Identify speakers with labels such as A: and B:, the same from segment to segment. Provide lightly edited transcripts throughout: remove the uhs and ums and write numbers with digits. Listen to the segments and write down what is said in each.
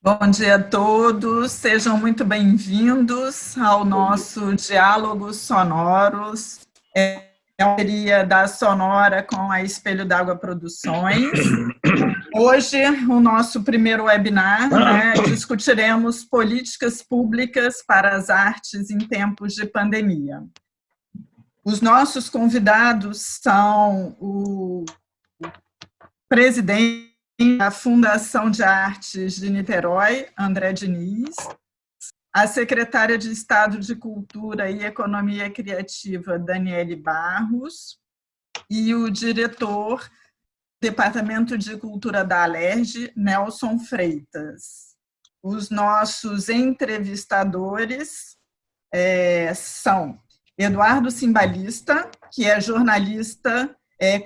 A: Bom dia a todos, sejam muito bem-vindos ao nosso Diálogos Sonoros, uma parceria da Sonora com a Espelho d'Água Produções. Hoje, o nosso primeiro webinar, discutiremos políticas públicas para as artes em tempos de pandemia. Os nossos convidados são o presidente da Fundação de Artes de Niterói, André Diniz, a secretária de Estado de Cultura e Economia Criativa, Daniele Barros, e o diretor do Departamento de Cultura da Alerj, Nelson Freitas. Os nossos entrevistadores são Eduardo Cimbalista, que é jornalista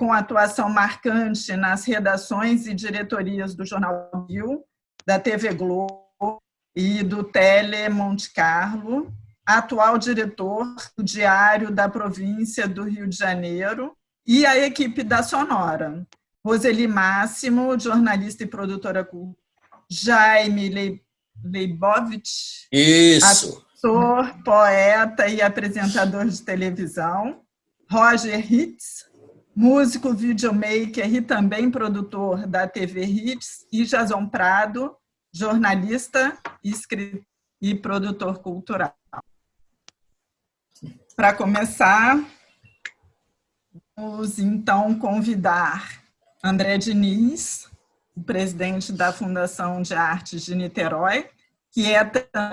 A: com atuação marcante nas redações e diretorias do Jornal Brasil, da TV Globo e do Tele Monte Carlo, atual diretor do Diário da Província do Rio de Janeiro, e a equipe da Sonora, Roseli Máximo, jornalista e produtora cultural, Jaime Leibovitch, ator, poeta e apresentador de televisão, Roger Hitz, músico, videomaker e também produtor da TV Hits, e Jason Prado, jornalista, escritor e produtor cultural. Para começar, vamos então convidar André Diniz, o presidente da Fundação de Artes de Niterói, que é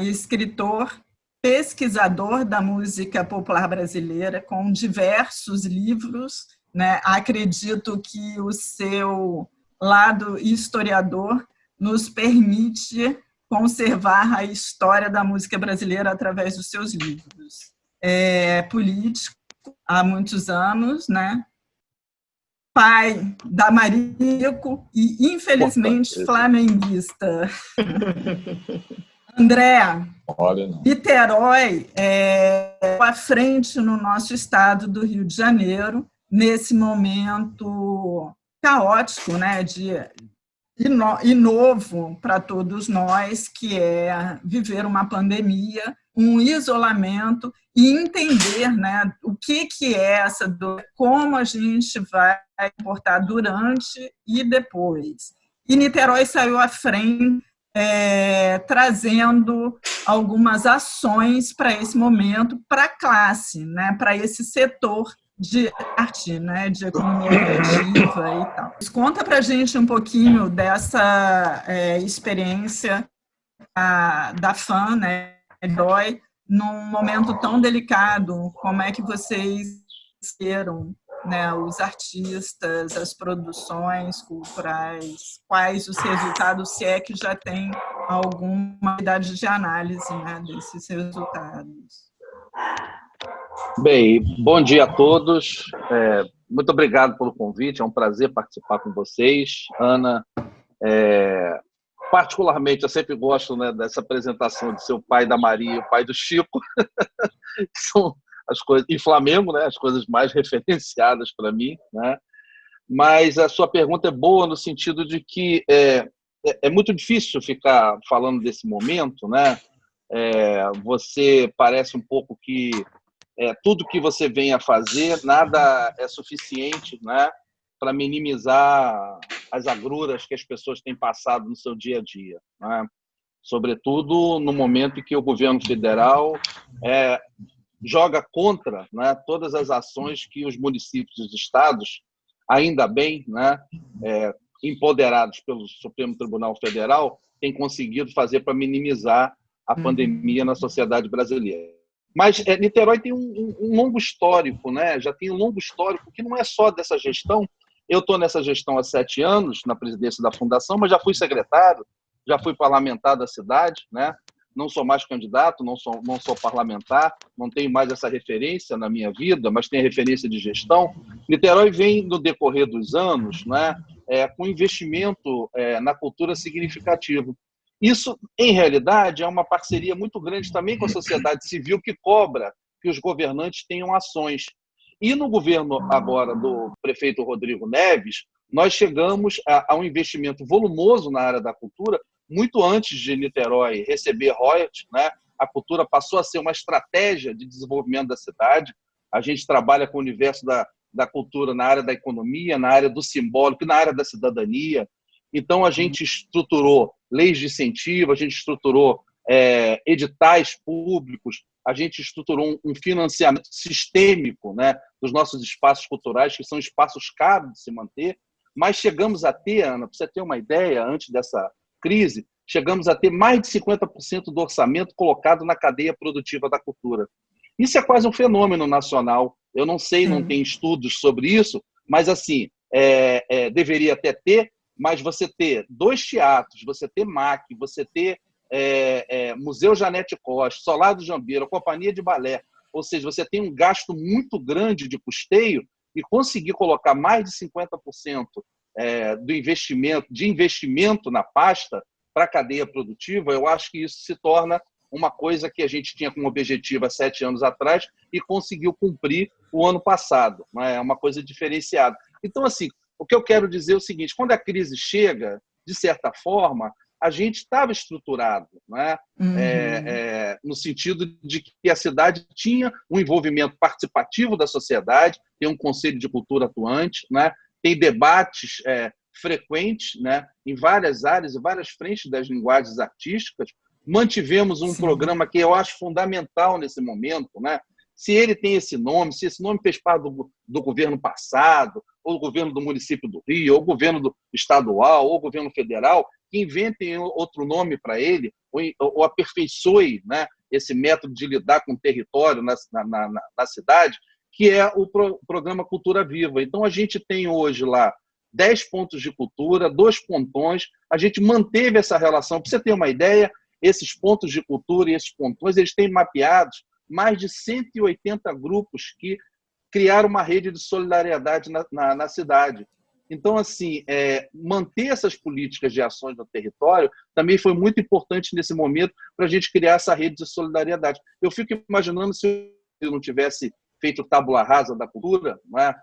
A: escritor, pesquisador da música popular brasileira, com diversos livros. Acredito que o seu lado historiador nos permite conservar a história da música brasileira através dos seus livros. É político há muitos anos, pai da Marico e, infelizmente, flamenguista. André, Niterói é à frente no nosso estado do Rio de Janeiro, nesse momento caótico, e novo para todos nós, que é viver uma pandemia, um isolamento e entender o que é essa dor, como a gente vai comportar durante e depois. E Niterói saiu à frente, trazendo algumas ações para esse momento, para a classe, para esse setor de arte, de economia criativa e tal. Conta para a gente um pouquinho dessa experiência da FAN, Niterói, num momento tão delicado. Como é que vocês viram os artistas, as produções culturais, quais os resultados, se é que já tem alguma idade de análise desses resultados?
B: Bem, bom dia a todos. Muito obrigado pelo convite, é um prazer participar com vocês. Ana, particularmente, eu sempre gosto dessa apresentação de seu pai da Maria e o pai do Chico, que são as coisas, e Flamengo, as coisas mais referenciadas para mim. Mas a sua pergunta é boa no sentido de que é muito difícil ficar falando desse momento. Você parece um pouco que tudo que você vem a fazer, nada é suficiente para minimizar as agruras que as pessoas têm passado no seu dia a dia. Sobretudo no momento em que o governo federal joga contra todas as ações que os municípios e os estados, ainda bem, empoderados pelo Supremo Tribunal Federal, têm conseguido fazer para minimizar a pandemia na sociedade brasileira. Mas Niterói tem um longo histórico, já tem um longo histórico que não é só dessa gestão. Eu estou nessa gestão há 7 anos, na presidência da Fundação, mas já fui secretário, já fui parlamentar da cidade, Não sou mais candidato, não sou parlamentar, não tenho mais essa referência na minha vida, mas tenho a referência de gestão. Niterói vem, no decorrer dos anos, com investimento na cultura significativo. Isso, em realidade, é uma parceria muito grande também com a sociedade civil, que cobra que os governantes tenham ações. E no governo agora do prefeito Rodrigo Neves, nós chegamos a um investimento volumoso na área da cultura, muito antes de Niterói receber royalties, né? A cultura passou a ser uma estratégia de desenvolvimento da cidade. A gente trabalha com o universo da cultura na área da economia, na área do simbólico e na área da cidadania. Então, a gente estruturou leis de incentivo, a gente estruturou editais públicos, a gente estruturou um financiamento sistêmico, né, dos nossos espaços culturais, que são espaços caros de se manter, mas chegamos a ter, Ana, para você ter uma ideia, antes dessa crise, chegamos a ter mais de 50% do orçamento colocado na cadeia produtiva da cultura. Isso é quase um fenômeno nacional. Eu não sei, não tem estudos sobre isso, mas assim, deveria até ter, mas você ter 2 teatros, você ter MAC, você ter Museu Janete Costa, Solar do Jambeiro, Companhia de Balé, ou seja, você tem um gasto muito grande de custeio e conseguir colocar mais de 50% de investimento na pasta para a cadeia produtiva, eu acho que isso se torna uma coisa que a gente tinha como objetivo há 7 anos atrás e conseguiu cumprir o ano passado. É uma coisa diferenciada. Então, assim, o que eu quero dizer é o seguinte, quando a crise chega, de certa forma, a gente estava estruturado, né? No sentido de que a cidade tinha um envolvimento participativo da sociedade, tem um conselho de cultura atuante, né? Tem debates frequentes, né? Em várias áreas e várias frentes das linguagens artísticas. Mantivemos um programa que eu acho fundamental nesse momento, né? Se ele tem esse nome, se esse nome fez parte do governo passado, ou do governo do município do Rio, ou estadual, ou governo federal, que inventem outro nome para ele, ou aperfeiçoe, né, esse método de lidar com o território na cidade, que é o programa Cultura Viva. Então, a gente tem hoje lá 10 pontos de cultura, 2 pontões, a gente manteve essa relação. Para você ter uma ideia, esses pontos de cultura e esses pontões, eles têm mapeados mais de 180 grupos que criaram uma rede de solidariedade na cidade. Então, assim, manter essas políticas de ações no território também foi muito importante nesse momento para a gente criar essa rede de solidariedade. Eu fico imaginando se eu não tivesse feito tábula rasa da cultura, não é?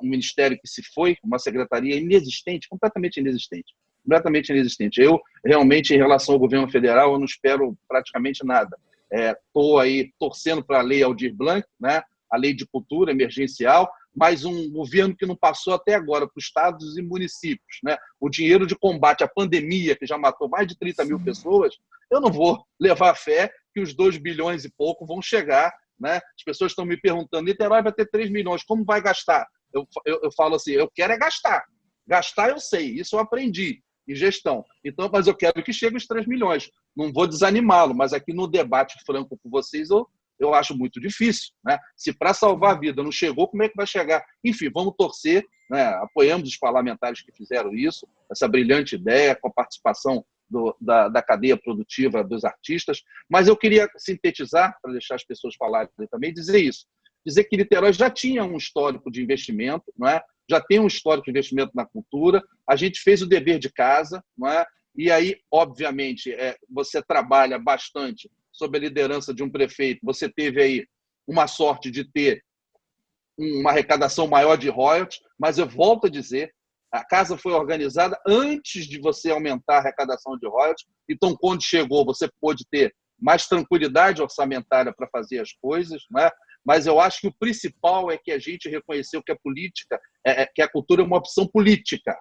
B: Um ministério que se foi, uma secretaria inexistente, completamente inexistente. Completamente inexistente. Eu, realmente, em relação ao governo federal, eu não espero praticamente nada. Estou aí torcendo para a lei Aldir Blanc, né? A lei de cultura emergencial, mas um governo que não passou até agora para os estados e municípios, né? O dinheiro de combate à pandemia, que já matou mais de 30 mil pessoas, eu não vou levar fé que os 2 bilhões e pouco vão chegar, né? As pessoas estão me perguntando, Niterói vai ter 3 milhões, como vai gastar? Eu falo assim, eu quero é gastar. Gastar eu sei, isso eu aprendi em gestão. Então, mas eu quero que chegue os 3 milhões. Não vou desanimá-lo, mas aqui no debate franco com vocês, eu acho muito difícil, né? Se para salvar a vida não chegou, como é que vai chegar? Enfim, vamos torcer, né? Apoiamos os parlamentares que fizeram isso, essa brilhante ideia, com a participação da cadeia produtiva dos artistas, mas eu queria sintetizar, para deixar as pessoas falarem também, dizer isso. Dizer que Niterói já tinha um histórico de investimento, não é? Já tem um histórico de investimento na cultura, a gente fez o dever de casa, não é? E aí, obviamente, você trabalha bastante sob a liderança de um prefeito, você teve aí uma sorte de ter uma arrecadação maior de royalties, mas eu volto a dizer, a casa foi organizada antes de você aumentar a arrecadação de royalties, então, quando chegou, você pôde ter mais tranquilidade orçamentária para fazer as coisas, né? Mas eu acho que o principal é que a gente reconheceu que a política, que a cultura é uma opção política,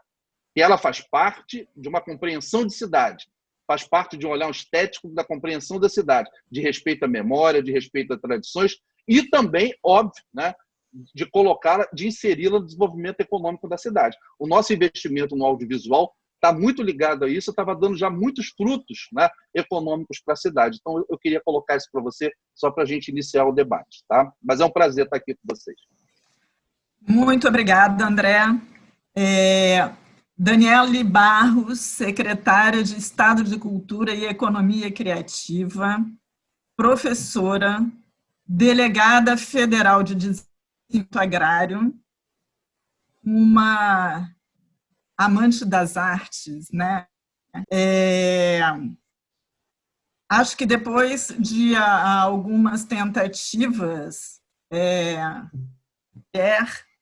B: e ela faz parte de uma compreensão de cidade, faz parte de um olhar estético da compreensão da cidade, de respeito à memória, de respeito às tradições e também, óbvio, né, de inseri-la no desenvolvimento econômico da cidade. O nosso investimento no audiovisual está muito ligado a isso, estava dando já muitos frutos, né, econômicos para a cidade. Então, eu queria colocar isso para você, só para a gente iniciar o debate. Tá? Mas é um prazer estar aqui com vocês.
A: Muito obrigada, André. Daniele Barros, secretária de Estado de Cultura e Economia Criativa, professora, delegada federal de desenvolvimento agrário, uma amante das artes, né? Acho que depois de algumas tentativas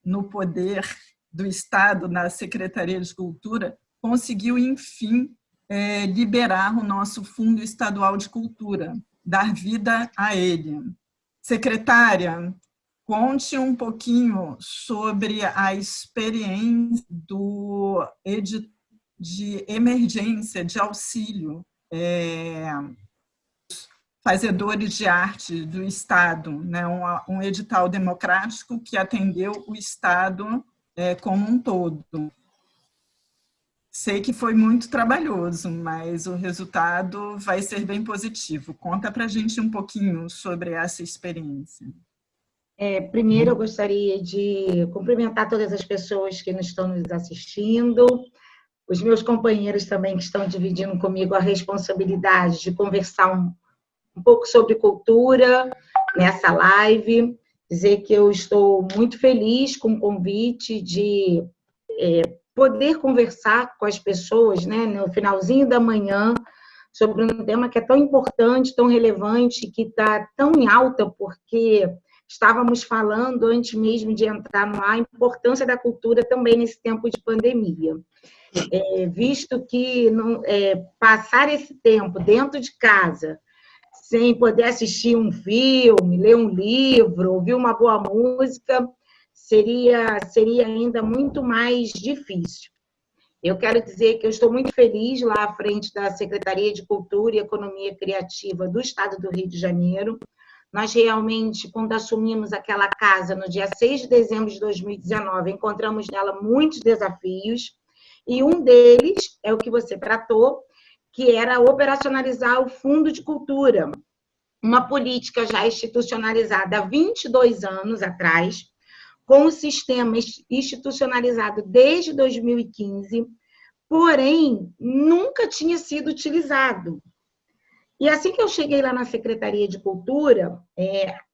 A: no poder do Estado, na Secretaria de Cultura, conseguiu, enfim, liberar o nosso Fundo Estadual de Cultura, dar vida a ele. Secretária, conte um pouquinho sobre a experiência de emergência, de auxílio, fazedores de arte do Estado, né? Um edital democrático que atendeu o Estado como um todo. Sei que foi muito trabalhoso, mas o resultado vai ser bem positivo. Conta para a gente um pouquinho sobre essa experiência.
C: Primeiro, eu gostaria de cumprimentar todas as pessoas que estão nos assistindo, os meus companheiros também que estão dividindo comigo a responsabilidade de conversar um pouco sobre cultura nessa live, dizer que eu estou muito feliz com o convite de poder conversar com as pessoas, né, no finalzinho da manhã, sobre um tema que é tão importante, tão relevante, que está tão em alta, porque estávamos falando, antes mesmo de entrar no ar, a importância da cultura também nesse tempo de pandemia. Visto que passar esse tempo dentro de casa, sem poder assistir um filme, ler um livro, ouvir uma boa música, seria ainda muito mais difícil. Eu quero dizer que eu estou muito feliz lá à frente da Secretaria de Cultura e Economia Criativa do Estado do Rio de Janeiro. Nós realmente, quando assumimos aquela casa no dia 6 de dezembro de 2019, encontramos nela muitos desafios, e um deles é o que você tratou, que era operacionalizar o Fundo de Cultura, uma política já institucionalizada há 22 anos atrás, com o sistema institucionalizado desde 2015, porém, nunca tinha sido utilizado. E assim que eu cheguei lá na Secretaria de Cultura,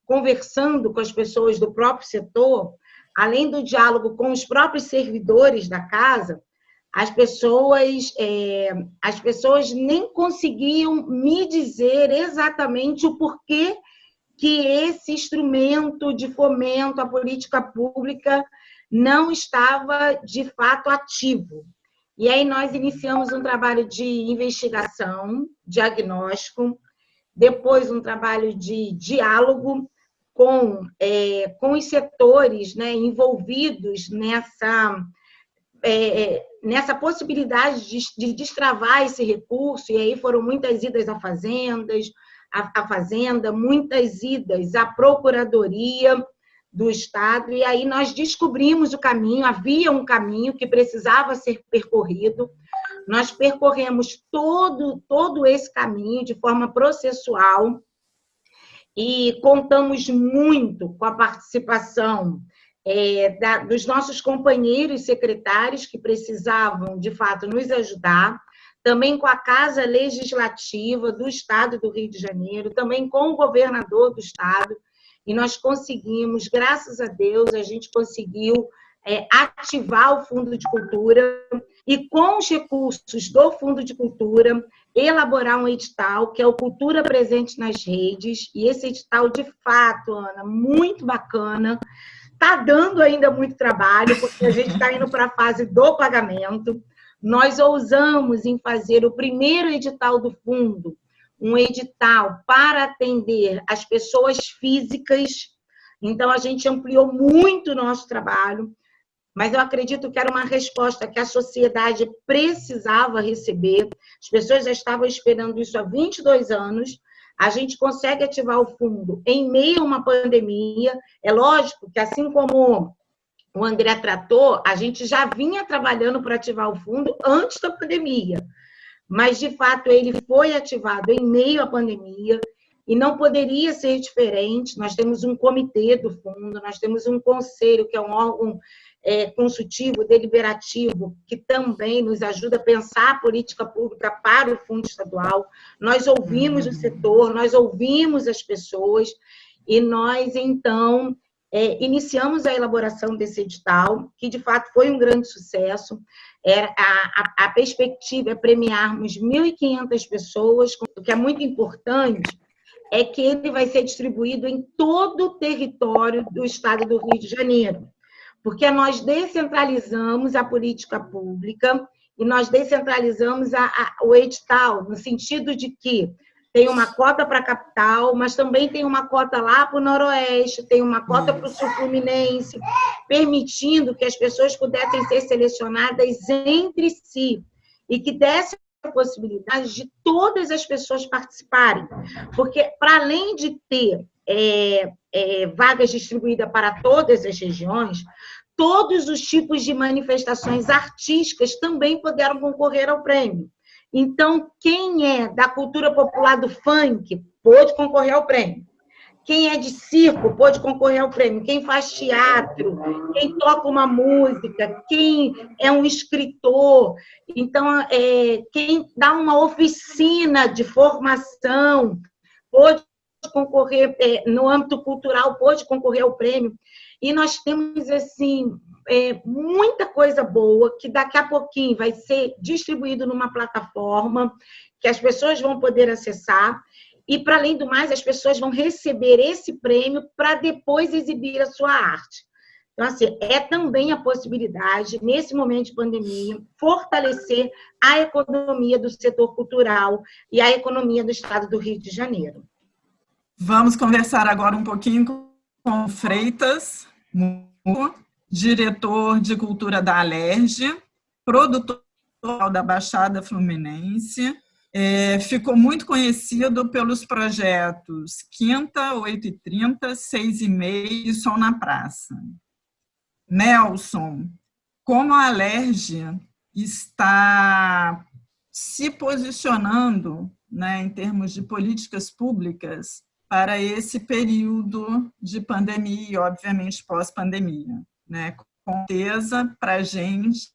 C: conversando com as pessoas do próprio setor, além do diálogo com os próprios servidores da casa, as pessoas nem conseguiam me dizer exatamente o porquê que esse instrumento de fomento à política pública não estava, de fato, ativo. E aí nós iniciamos um trabalho de investigação, diagnóstico, depois um trabalho de diálogo com os setores, né, envolvidos nessa possibilidade de destravar esse recurso, e aí foram muitas idas a Fazenda, muitas idas à Procuradoria do Estado, e aí nós descobrimos o caminho, havia um caminho que precisava ser percorrido, nós percorremos todo esse caminho de forma processual e contamos muito com a participação dos nossos companheiros secretários que precisavam, de fato, nos ajudar, também com a Casa Legislativa do Estado do Rio de Janeiro, também com o governador do Estado, e nós conseguimos, graças a Deus, a gente conseguiu ativar o Fundo de Cultura e, com os recursos do Fundo de Cultura, elaborar um edital, que é o Cultura Presente nas Redes, e esse edital, de fato, Ana, muito bacana, está dando ainda muito trabalho, porque a gente está indo para a fase do pagamento. Nós ousamos em fazer o primeiro edital do fundo, um edital para atender as pessoas físicas. Então, a gente ampliou muito o nosso trabalho, mas eu acredito que era uma resposta que a sociedade precisava receber. As pessoas já estavam esperando isso há 22 anos. A gente consegue ativar o fundo em meio a uma pandemia. É lógico que, assim como o André tratou, a gente já vinha trabalhando para ativar o fundo antes da pandemia. Mas, de fato, ele foi ativado em meio à pandemia e não poderia ser diferente. Nós temos um comitê do fundo, nós temos um conselho, que é um órgão consultivo, deliberativo, que também nos ajuda a pensar a política pública para o fundo estadual. Nós ouvimos o setor, nós ouvimos as pessoas e nós, então, iniciamos a elaboração desse edital, que, de fato, foi um grande sucesso. A perspectiva é premiarmos 1.500 pessoas. O que é muito importante é que ele vai ser distribuído em todo o território do Estado do Rio de Janeiro, porque nós descentralizamos a política pública e nós descentralizamos o edital, no sentido de que tem uma cota para a capital, mas também tem uma cota lá para o Noroeste, tem uma cota para o Sul Fluminense, permitindo que as pessoas pudessem ser selecionadas entre si e que desse a possibilidade de todas as pessoas participarem. Porque, para além de ter vagas distribuídas para todas as regiões, todos os tipos de manifestações artísticas também puderam concorrer ao prêmio. Então, quem é da cultura popular do funk pôde concorrer ao prêmio. Quem é de circo pôde concorrer ao prêmio. Quem faz teatro, quem toca uma música, quem é um escritor. Então, quem dá uma oficina de formação pôde concorrer, no âmbito cultural, pôde concorrer ao prêmio. E nós temos, assim, muita coisa boa que daqui a pouquinho vai ser distribuído numa plataforma que as pessoas vão poder acessar e, para além do mais, as pessoas vão receber esse prêmio para depois exibir a sua arte. Então, assim, é também a possibilidade, nesse momento de pandemia, fortalecer a economia do setor cultural e a economia do estado do Rio de Janeiro.
A: Vamos conversar agora um pouquinho com Freitas, diretor de cultura da Alerj, produtor da Baixada Fluminense. Ficou muito conhecido pelos projetos Quinta, 8h30, 6h30 e Som na Praça. Nelson, como a Alerj está se posicionando, né, em termos de políticas públicas para esse período de pandemia e, obviamente, pós-pandemia, né? Com certeza, para a gente,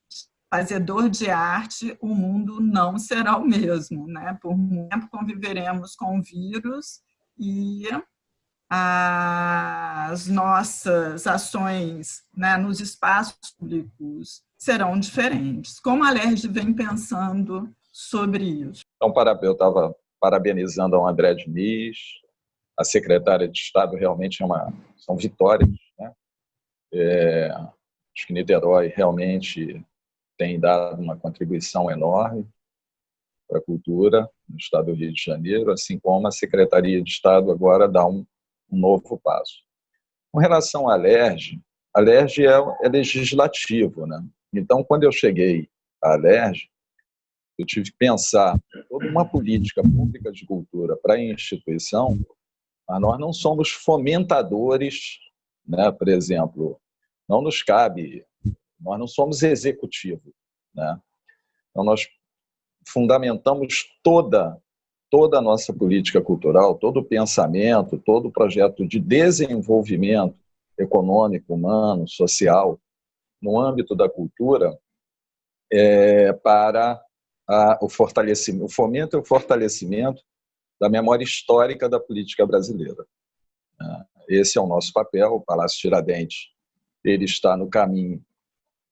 A: fazedor de arte, o mundo não será o mesmo, né? Por muito tempo conviveremos com o vírus e as nossas ações, né, nos espaços públicos serão diferentes. Como a Alerj vem pensando sobre isso?
D: Então, eu estava parabenizando a André Diniz, a secretária de Estado. Realmente são vitórias, né? Acho que Niterói realmente tem dado uma contribuição enorme para a cultura no estado do Rio de Janeiro, assim como a Secretaria de Estado agora dá um novo passo. Com relação à Alerj, a Alerj é legislativo, né? Então, quando eu cheguei à Alerj, eu tive que pensar toda uma política pública de cultura para a instituição, mas nós não somos fomentadores, né? Por exemplo, não nos cabe, nós não somos executivo, né? Então, nós fundamentamos toda a nossa política cultural, todo o pensamento, todo o projeto de desenvolvimento econômico, humano, social, no âmbito da cultura, para o fortalecimento, o fomento e o fortalecimento da memória histórica da política brasileira. Esse é o nosso papel. O Palácio Tiradentes, ele está no caminho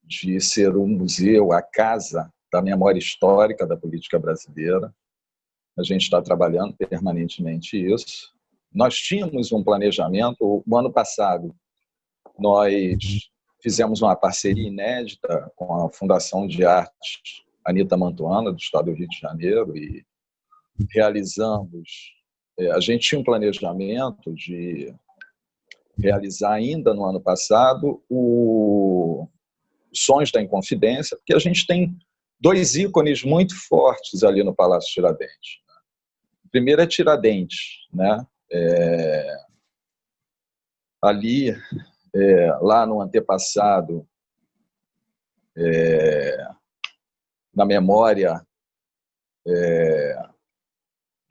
D: de ser um museu, a casa da memória histórica da política brasileira. A gente está trabalhando permanentemente isso. Nós tínhamos um planejamento. O ano passado, nós fizemos uma parceria inédita com a Fundação de Arte Anita Mantuana, do estado do Rio de Janeiro, e realizamos... A gente tinha um planejamento de realizar ainda no ano passado o Sons da Inconfidência, porque a gente tem dois ícones muito fortes ali no Palácio Tiradentes. O primeiro é Tiradentes, né? Ali, lá no antepassado, na memória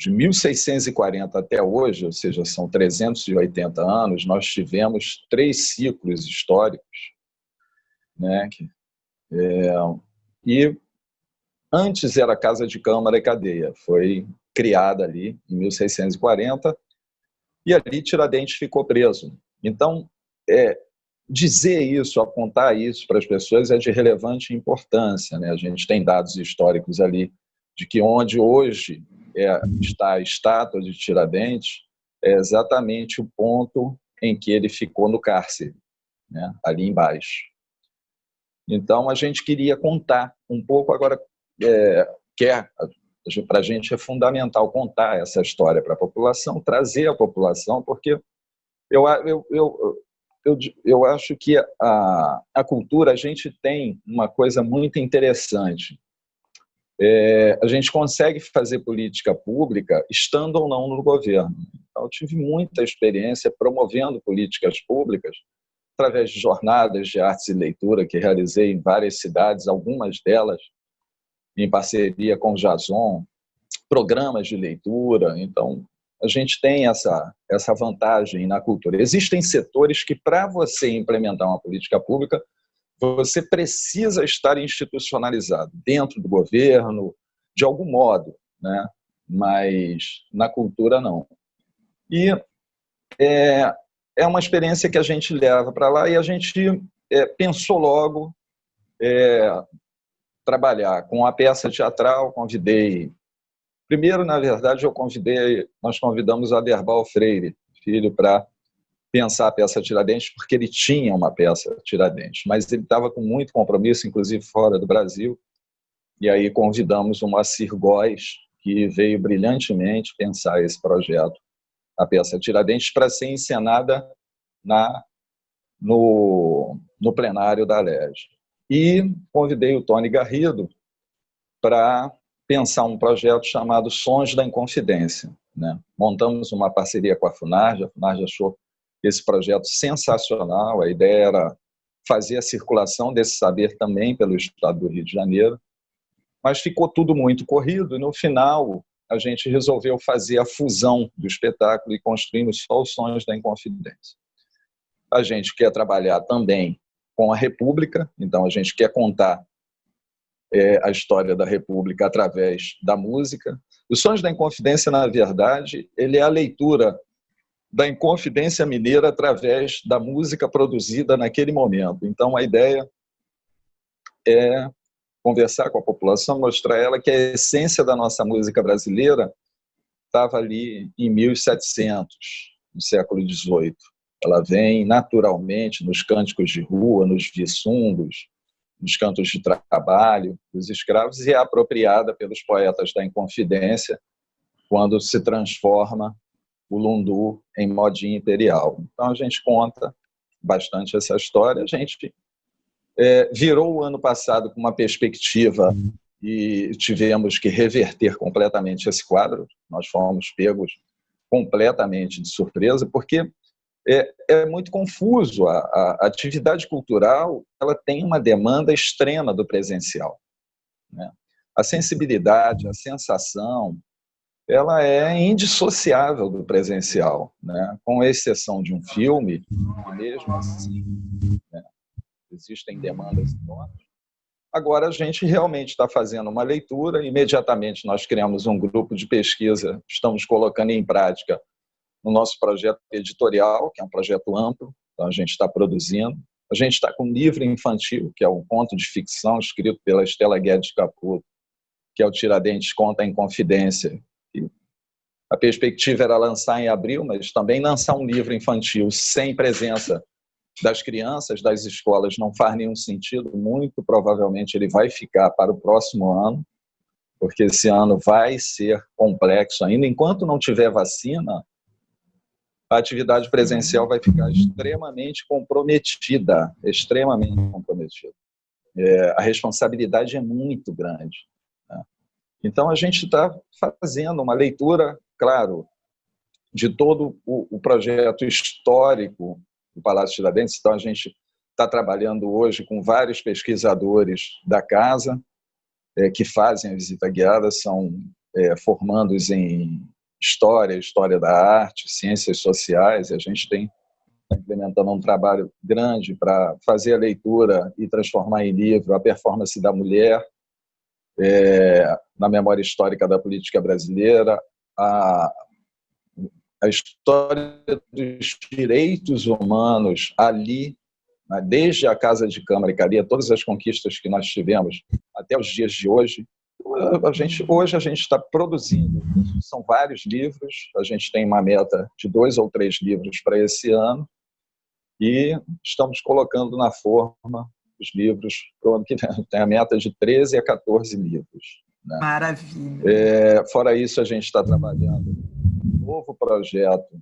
D: de 1640 até hoje, ou seja, são 380 anos, nós tivemos 3 ciclos históricos, né? E antes era Casa de Câmara e Cadeia, foi criada ali em 1640, e ali Tiradentes ficou preso. Então, dizer isso, apontar isso para as pessoas é de relevante importância, né? A gente tem dados históricos ali de que onde hoje está a estátua de Tiradentes é exatamente o ponto em que ele ficou no cárcere, né? Ali embaixo. Então, a gente queria contar um pouco. Agora, quer, para a gente é fundamental contar essa história para a população, trazer a população, porque eu acho que a cultura, a gente tem uma coisa muito interessante. A gente consegue fazer política pública estando ou não no governo. Então, eu tive muita experiência promovendo políticas públicas através de jornadas de artes e leitura que realizei em várias cidades, algumas delas em parceria com o Jason, programas de leitura. Então, a gente tem essa vantagem na cultura. Existem setores que, para você implementar uma política pública, você precisa estar institucionalizado dentro do governo, de algum modo, né? Mas na cultura, não. E é uma experiência que a gente leva para lá e a gente pensou logo trabalhar com a peça teatral. Primeiro, na verdade, nós convidamos o Aderbal Freire, filho, para pensar a peça Tiradentes, porque ele tinha uma peça Tiradentes, mas ele estava com muito compromisso, inclusive fora do Brasil, e aí convidamos o Moacir Góes, que veio brilhantemente pensar esse projeto, a peça Tiradentes, para ser encenada no plenário da Alerj. E convidei o Tony Garrido para pensar um projeto chamado Sons da Inconfidência, né? Montamos uma parceria com a Funarge achou esse projeto sensacional, a ideia era fazer a circulação desse saber também pelo estado do Rio de Janeiro, mas ficou tudo muito corrido, e no final a gente resolveu fazer a fusão do espetáculo e construímos só os Sons da Inconfidência. A gente quer trabalhar também com a República, então a gente quer contar a história da República através da música. Os Sons da Inconfidência, na verdade, ele é a leitura da Inconfidência Mineira através da música produzida naquele momento. Então, a ideia é conversar com a população, mostrar a ela que a essência da nossa música brasileira estava ali em 1700, no século XVIII. Ela vem naturalmente nos cânticos de rua, nos viçungos, nos cantos de trabalho dos escravos, e é apropriada pelos poetas da Inconfidência quando se transforma o lundu em modinha imperial. Então, a gente conta bastante essa história. A gente virou o ano passado com uma perspectiva e tivemos que reverter completamente esse quadro. Nós fomos pegos completamente de surpresa, porque é muito confuso. A atividade cultural, ela tem uma demanda extrema do presencial, né? A sensibilidade, a sensação, ela é indissociável do presencial, né? Com exceção de um filme, e mesmo assim, né, existem demandas enormes. Agora, a gente realmente está fazendo uma leitura. Imediatamente nós criamos um grupo de pesquisa, estamos colocando em prática no nosso projeto editorial, que é um projeto amplo, então a gente está produzindo. A gente está com um livro infantil, que é um conto de ficção escrito pela Estela Guedes Caputo, que é o Tiradentes Conta em Confidência. E a perspectiva era lançar em abril, mas também lançar um livro infantil sem presença das crianças, das escolas, não faz nenhum sentido. Muito provavelmente ele vai ficar para o próximo ano, porque esse ano vai ser complexo ainda. Enquanto não tiver vacina, a atividade presencial vai ficar extremamente comprometida, extremamente comprometida. A responsabilidade é muito grande, né? Então, a gente está fazendo uma leitura, claro, de todo o projeto histórico do Palácio Tiradentes. Então, a gente está trabalhando hoje com vários pesquisadores da casa que fazem a visita guiada, são formandos em história da arte, ciências sociais, e a gente está implementando um trabalho grande para fazer a leitura e transformar em livro a performance da mulher na memória histórica da política brasileira, a história dos direitos humanos ali, desde a Casa de Câmara e Cadeia, todas as conquistas que nós tivemos até os dias de hoje. Hoje a gente está produzindo, são vários livros, a gente tem uma meta de 2 ou 3 livros para esse ano, e estamos colocando na forma os livros para o ano que vem. Tem a meta de 13 a 14 livros. Né?
A: Maravilha.
D: Fora isso, a gente está trabalhando um novo projeto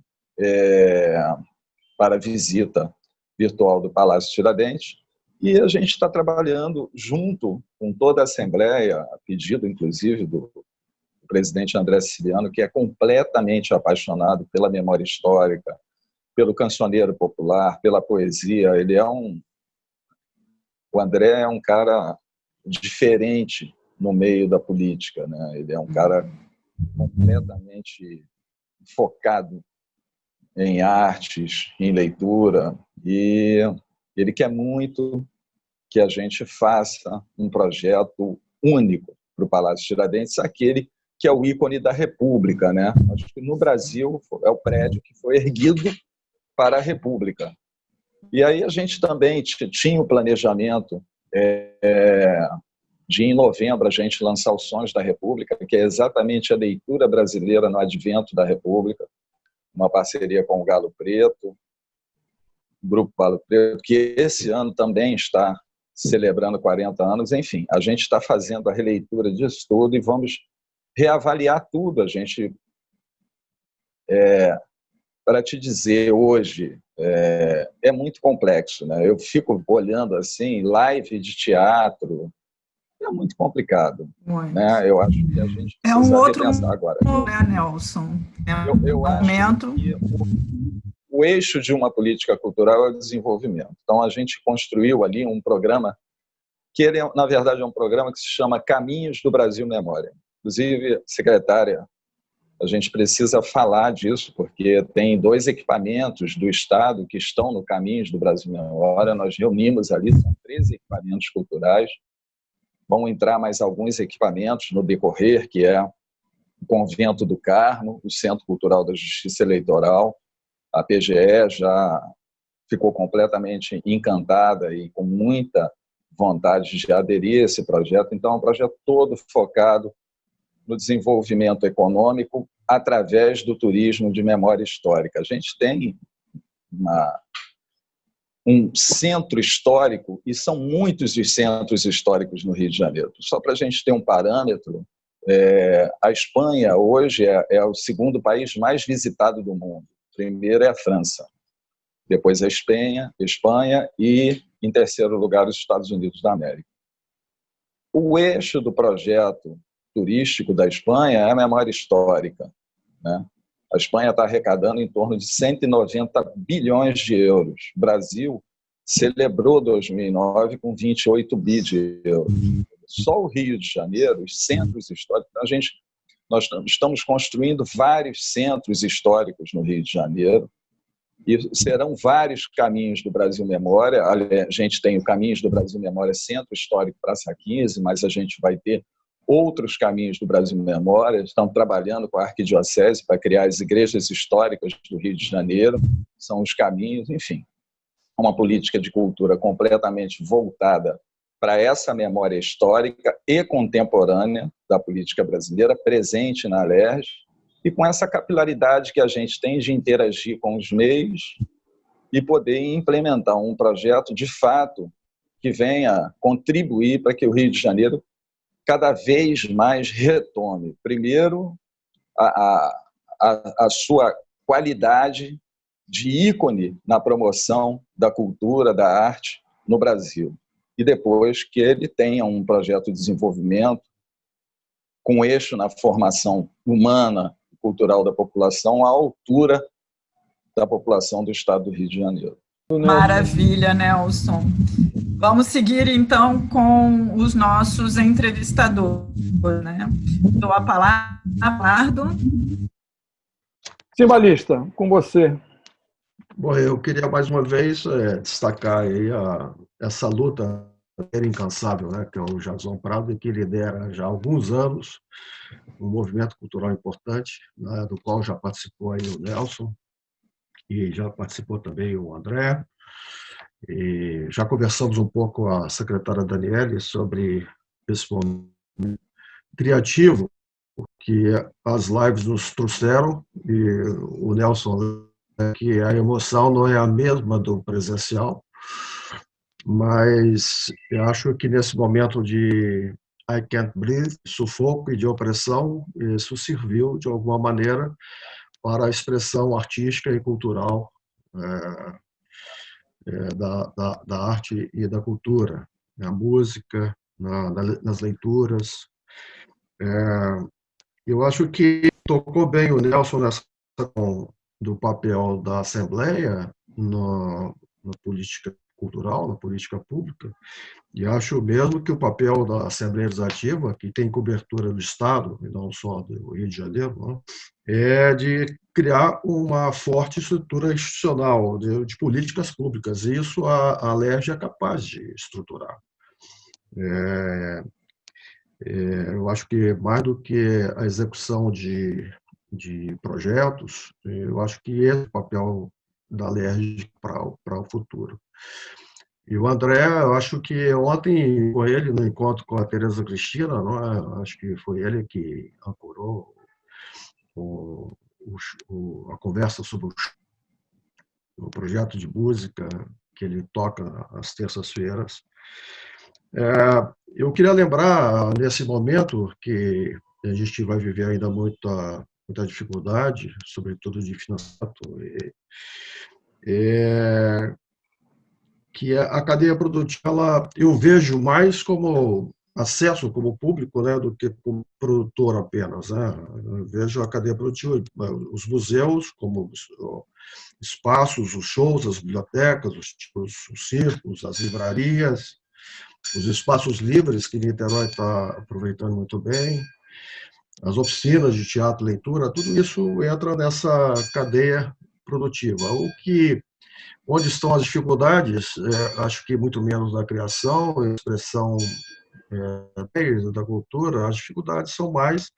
D: para visita virtual do Palácio Tiradentes, e a gente está trabalhando junto com toda a Assembleia, a pedido, inclusive, do presidente André Siciliano, que é completamente apaixonado pela memória histórica, pelo cancioneiro popular, pela poesia. O André é um cara diferente no meio da política, né? Ele é um cara completamente focado em artes, em leitura, e ele quer muito que a gente faça um projeto único para o Palácio Tiradentes, aquele que é o ícone da República, né? Acho que no Brasil é o prédio que foi erguido para a República. E aí a gente também tinha o planejamento de, em novembro, a gente lançar os Sonhos da República, que é exatamente a leitura brasileira no advento da República, uma parceria com o Galo Preto, o Grupo Galo Preto, que esse ano também está celebrando 40 anos. Enfim, a gente está fazendo a releitura disso tudo e vamos reavaliar tudo. A gente, para te dizer, hoje, é muito complexo, né? Eu fico olhando assim, live de teatro, é muito complicado.
A: Muito.
D: Né? Eu acho que a gente precisa
A: um outro
D: repensar agora.
A: Né, Nelson?
D: Eu acho que o eixo de uma política cultural é o desenvolvimento. Então, a gente construiu ali um programa que, ele, na verdade, é um programa que se chama Caminhos do Brasil Memória. Inclusive, secretária, a gente precisa falar disso, porque tem 2 equipamentos do Estado que estão no Caminhos do Brasil Memória. Nós reunimos ali, são 13 equipamentos culturais. Vão entrar mais alguns equipamentos no decorrer, que é o Convento do Carmo, o Centro Cultural da Justiça Eleitoral. A PGE já ficou completamente encantada e com muita vontade de aderir a esse projeto. Então, é um projeto todo focado no desenvolvimento econômico através do turismo de memória histórica. A gente tem um centro histórico, e são muitos os centros históricos no Rio de Janeiro. Só para a gente ter um parâmetro, a Espanha hoje é o segundo país mais visitado do mundo. O primeiro é a França, depois a Espanha e, em terceiro lugar, os Estados Unidos da América. O eixo do projeto turístico da Espanha é a memória histórica, né? A Espanha está arrecadando em torno de 190 bilhões de euros. O Brasil celebrou 2009 com 28 bi de euros. Só o Rio de Janeiro, os centros históricos, nós estamos construindo vários centros históricos no Rio de Janeiro, e serão vários caminhos do Brasil Memória. A gente tem o Caminhos do Brasil Memória Centro Histórico Praça 15, mas a gente vai ter outros caminhos do Brasil Memória. Estão trabalhando com a Arquidiocese para criar as igrejas históricas do Rio de Janeiro. São os caminhos, enfim. Uma política de cultura completamente voltada para essa memória histórica e contemporânea da política brasileira, presente na Alerj, e com essa capilaridade que a gente tem de interagir com os meios e poder implementar um projeto, de fato, que venha contribuir para que o Rio de Janeiro cada vez mais retome, primeiro, a sua qualidade de ícone na promoção da cultura, da arte no Brasil. E depois que ele tenha um projeto de desenvolvimento com eixo na formação humana e cultural da população à altura da população do estado do Rio de Janeiro.
A: Maravilha, Nelson. Vamos seguir, então, com os nossos entrevistadores, né? Dou a palavra a Pardo.
E: Simbalista, com você.
F: Bom, eu queria mais uma vez destacar aí essa luta incansável, né, que é o Jackson Prado, que lidera já há alguns anos um movimento cultural importante, né, do qual já participou aí o Nelson e já participou também o André. E já conversamos um pouco com a secretária Daniele sobre esse momento criativo que as lives nos trouxeram, e o Nelson, que a emoção não é a mesma do presencial, mas eu acho que nesse momento de I can't breathe, sufoco e de opressão, isso serviu de alguma maneira para a expressão artística e cultural da arte e da cultura, na música, nas leituras. Eu acho que tocou bem o Nelson nessa questão do papel da Assembleia na política cultural, na política pública, e acho mesmo que o papel da Assembleia Legislativa, que tem cobertura do Estado, e não só do Rio de Janeiro, não, é de criar uma forte estrutura institucional de políticas públicas, e isso a LERJ é capaz de estruturar. Eu acho que mais do que a execução de projetos, eu acho que esse é o papel da LERJ para o futuro. E o André, eu acho que ontem, com ele, no encontro com a Tereza Cristina, não é? Acho que foi ele que ancorou a conversa sobre o projeto de música que ele toca às terças-feiras. Eu queria lembrar, nesse momento, que a gente vai viver ainda muita dificuldade, sobretudo de financiamento, que a cadeia produtiva, eu vejo mais como acesso como público, né, do que como produtor apenas, né? Eu vejo a cadeia produtiva, os museus como espaços, os shows, as bibliotecas, os circos, as livrarias, os espaços livres que Niterói está aproveitando muito bem, as oficinas de teatro e leitura, tudo isso entra nessa cadeia produtiva. Onde estão as dificuldades? Acho que muito menos na criação, expressão da cultura, as dificuldades são mais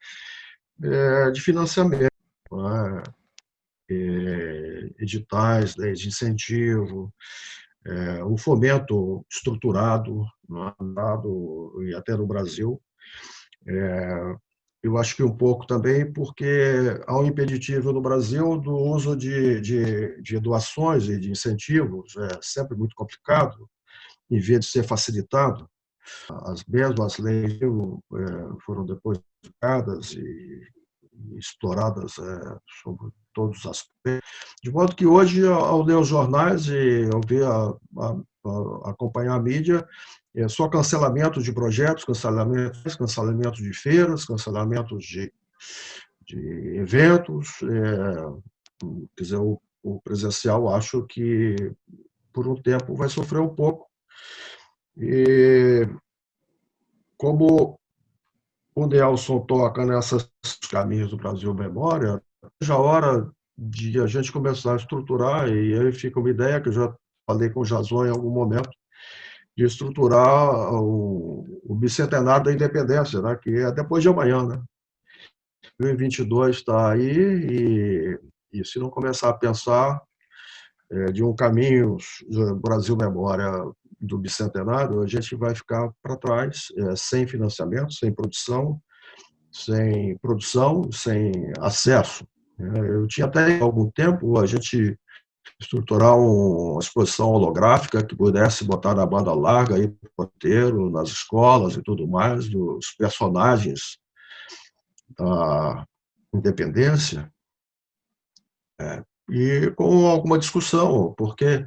F: de financiamento, né? Editais, leis de incentivo, um fomento estruturado, e até no Brasil. Eu acho que um pouco também porque há um impeditivo no Brasil do uso de doações e de incentivos, é sempre muito complicado, em vez de ser facilitado. As mesmas leis foram depois publicadas e exploradas sobre todos os aspectos. De modo que hoje, ao ler os jornais e ao ver acompanhar a mídia, só cancelamento de projetos, cancelamento de feiras, cancelamentos de eventos. Quer dizer, o presencial, acho que, por um tempo, vai sofrer um pouco. E, como o Nelson toca nesses caminhos do Brasil Memória, já é hora de a gente começar a estruturar, e aí fica uma ideia que eu já falei com o Jason em algum momento, de estruturar o bicentenário da independência, né, que é depois de amanhã, né? 2022 está aí, e se não começar a pensar de um caminho Brasil Memória do bicentenário, a gente vai ficar para trás, sem financiamento, sem produção, sem acesso. Eu tinha até há algum tempo a gente estruturar uma exposição holográfica que pudesse botar na banda larga, aí, no roteiro, nas escolas e tudo mais, dos personagens da independência, e com alguma discussão, porque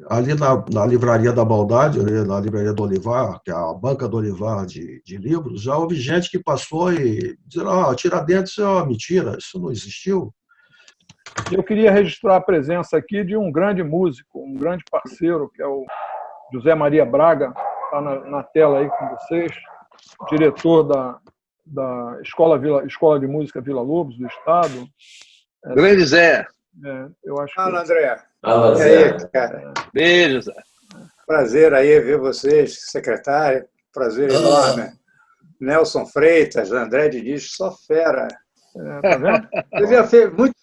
F: ali na Livraria da Maldade, ali na Livraria do Olivar, que é a banca do Olivar de livros, já houve gente que passou e dizia: Tiradentes é uma mentira, isso não existiu.
E: Eu queria registrar a presença aqui de um grande músico, um grande parceiro, que é o José Maria Braga, está na tela aí com vocês, diretor da Escola de Música Vila Lobos, do Estado.
B: Grande Zé.
E: Eu acho
G: Fala, André.
H: Fala,
G: E
H: Zé.
G: aí, cara?
B: Beijo, Zé.
G: Prazer aí ver vocês, secretário. Prazer enorme. Nelson Freitas, André Diniz, só fera.
E: Tá vendo?
G: Eu fico muito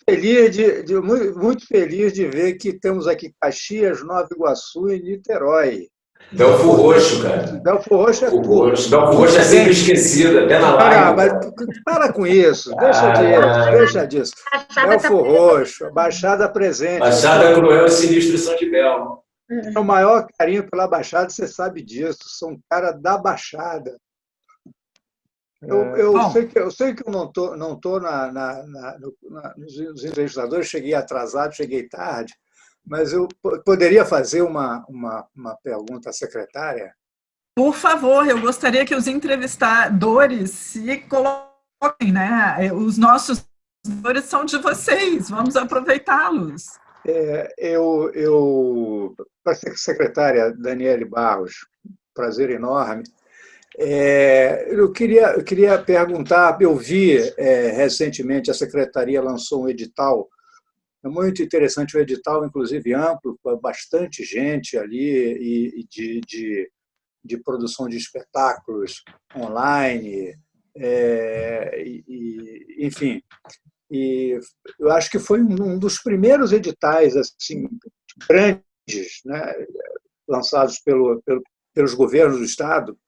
G: feliz de ver que temos aqui Caxias, Nova Iguaçu e Niterói.
H: Belfo Roxo, cara.
G: Belfo Roxo é tudo.
H: Belfo Roxo é sempre esquecido, até na live.
G: Mas para com isso, deixa disso. Belfo Roxo, Baixada presente.
H: Baixada Cruel e Sinistro São de Belo.
G: o maior carinho pela Baixada, você sabe disso. Sou um cara da Baixada. Eu sei que eu não tô nos entrevistadores, cheguei atrasado, cheguei tarde, mas eu poderia fazer uma pergunta à secretária?
A: Por favor, eu gostaria que os entrevistadores se coloquem, né? Os nossos entrevistadores são de vocês, vamos aproveitá-los.
G: Para a secretária Daniele Barros, prazer enorme. Eu queria perguntar, eu vi recentemente a secretaria lançou um edital, é muito interessante, um edital, inclusive amplo, com bastante gente ali, e de produção de espetáculos online, enfim. E eu acho que foi um dos primeiros editais assim, grandes, né, lançados pelos governos do Estado.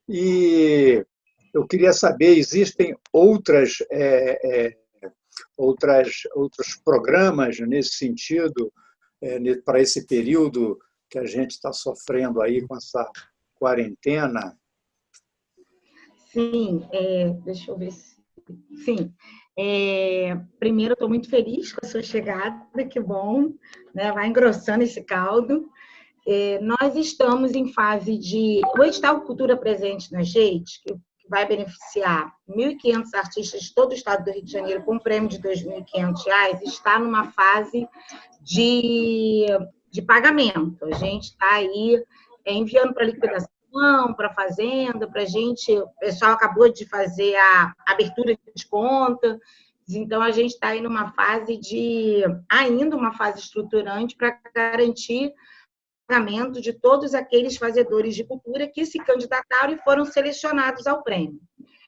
G: E eu queria saber, existem outros programas nesse sentido, para esse período que a gente está sofrendo aí com essa quarentena?
C: Sim, deixa eu ver se... Sim. Primeiro, estou muito feliz com a sua chegada, que bom, né? Vai engrossando esse caldo. Nós estamos em fase de... O edital Cultura Presente nas Redes, que vai beneficiar 1.500 artistas de todo o estado do Rio de Janeiro com um prêmio de R$ 2.500, está numa fase de pagamento. A gente está aí enviando para liquidação, para a Fazenda, para a gente... O pessoal acabou de fazer a abertura de conta, então a gente está aí numa fase ainda uma fase estruturante para garantir pagamento de todos aqueles fazedores de cultura que se candidataram e foram selecionados ao prêmio.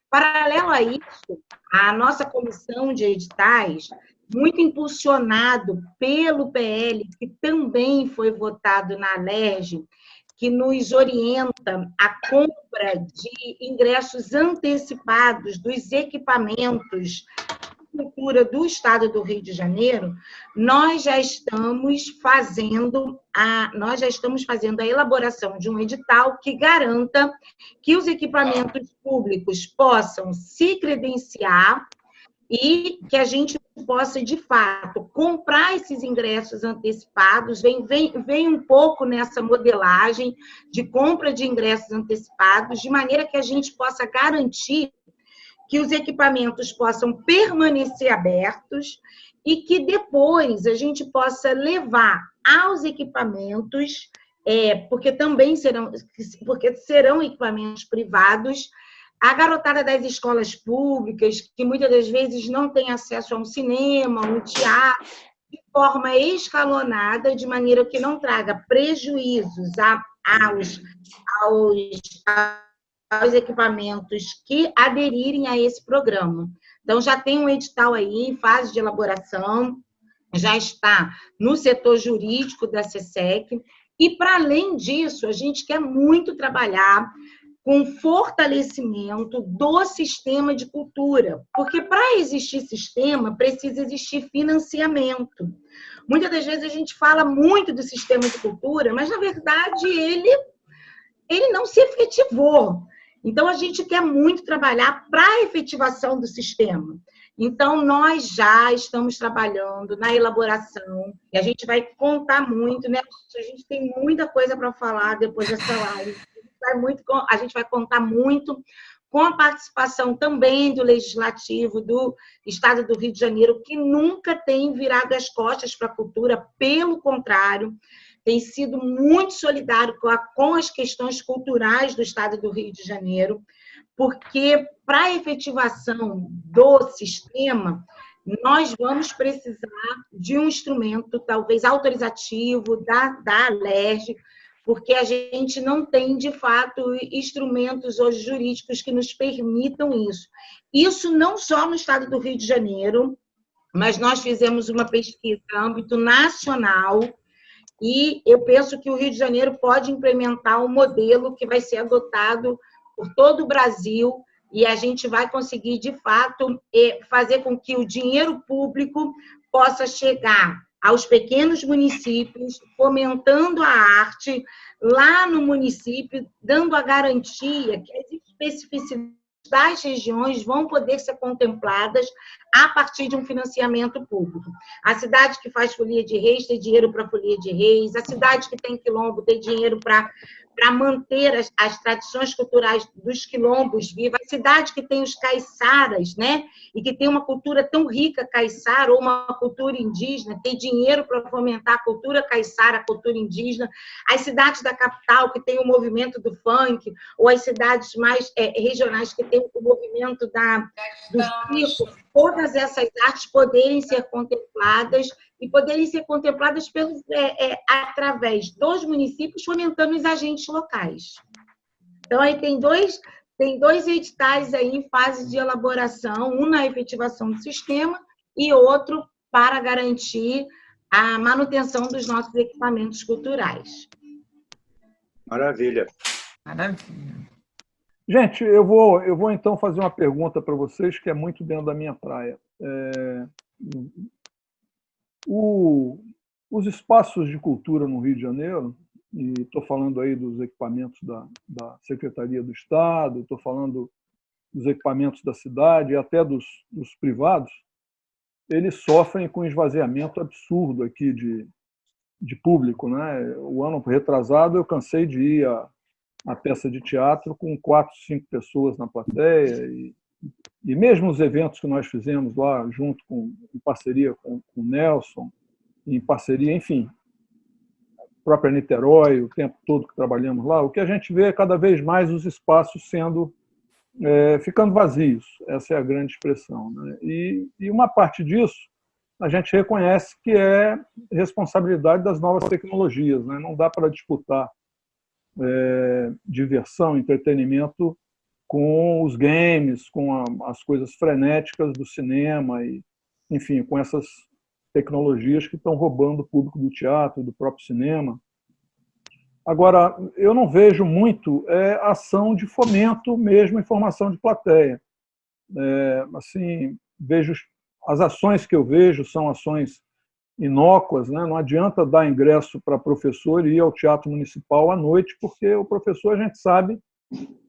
C: Paralelo a isso, a nossa comissão de editais, muito impulsionado pelo PL, que também foi votado na Alerj, que nos orienta a compra de ingressos antecipados dos equipamentos cultura do Estado do Rio de Janeiro, nós já estamos fazendo a elaboração de um edital que garanta que os equipamentos públicos possam se credenciar e que a gente possa, de fato, comprar esses ingressos antecipados. Vem um pouco nessa modelagem de compra de ingressos antecipados, de maneira que a gente possa garantir que os equipamentos possam permanecer abertos e que depois a gente possa levar aos equipamentos, porque serão equipamentos privados, a garotada das escolas públicas, que muitas das vezes não tem acesso a um cinema, a um teatro, de forma escalonada, de maneira que não traga prejuízos aos equipamentos que aderirem a esse programa. Então, já tem um edital aí em fase de elaboração, já está no setor jurídico da SESEC, e, para além disso, a gente quer muito trabalhar com fortalecimento do sistema de cultura, porque para existir sistema, precisa existir financiamento. Muitas das vezes a gente fala muito do sistema de cultura, mas, na verdade, ele não se efetivou. Então, a gente quer muito trabalhar para a efetivação do sistema. Então, nós já estamos trabalhando na elaboração, e a gente vai contar muito, né? A gente tem muita coisa para falar depois dessa live. A gente vai contar muito com a participação também do Legislativo do Estado do Rio de Janeiro, que nunca tem virado as costas para a cultura, pelo contrário, tem sido muito solidário com as questões culturais do Estado do Rio de Janeiro, porque, para a efetivação do sistema, nós vamos precisar de um instrumento, talvez autorizativo, da Alerj, porque a gente não tem, de fato, instrumentos hoje jurídicos que nos permitam isso. Isso não só no Estado do Rio de Janeiro, mas nós fizemos uma pesquisa a âmbito nacional, e eu penso que o Rio de Janeiro pode implementar um modelo que vai ser adotado por todo o Brasil, e a gente vai conseguir, de fato, fazer com que o dinheiro público possa chegar aos pequenos municípios, fomentando a arte lá no município, dando a garantia que as especificidades das regiões vão poder ser contempladas a partir de um financiamento público. A cidade que faz folia de reis tem dinheiro para folia de reis, a cidade que tem quilombo tem dinheiro para manter as tradições culturais dos quilombos vivas, a cidade que tem os caiçaras, né? E que tem uma cultura tão rica caiçara, ou uma cultura indígena, tem dinheiro para fomentar a cultura caiçara, a cultura indígena, as cidades da capital que tem o movimento do funk, ou as cidades mais regionais que tem o movimento do circo, todas essas artes poderem ser contempladas e poderem ser contempladas através dos municípios, fomentando os agentes locais. Então, aí tem dois editais aí em fase de elaboração, um na efetivação do sistema e outro para garantir a manutenção dos nossos equipamentos culturais.
G: Maravilha.
A: Maravilha.
E: Gente, eu vou então fazer uma pergunta para vocês que é muito dentro da minha praia. Os espaços de cultura no Rio de Janeiro, e estou falando aí dos equipamentos da Secretaria do Estado, estou falando dos equipamentos da cidade e até dos privados, eles sofrem com esvaziamento absurdo aqui de público, né? O ano retrasado eu cansei de ir a peça de teatro com 4, 5 pessoas na plateia e mesmo os eventos que nós fizemos lá junto em parceria com o Nelson, em parceria, enfim, própria Niterói, o tempo todo que trabalhamos lá, o que a gente vê é cada vez mais os espaços ficando vazios, essa é a grande expressão, né? E uma parte disso a gente reconhece que é responsabilidade das novas tecnologias, né? Não dá para disputar diversão, entretenimento com os games, com as coisas frenéticas do cinema, e, enfim, com essas tecnologias que estão roubando o público do teatro, do próprio cinema. Agora, eu não vejo muito ação de fomento mesmo em formação de plateia. Assim, vejo as ações que eu vejo são ações inócuas, né? Não adianta dar ingresso para professor e ir ao Teatro Municipal à noite, porque o professor, a gente sabe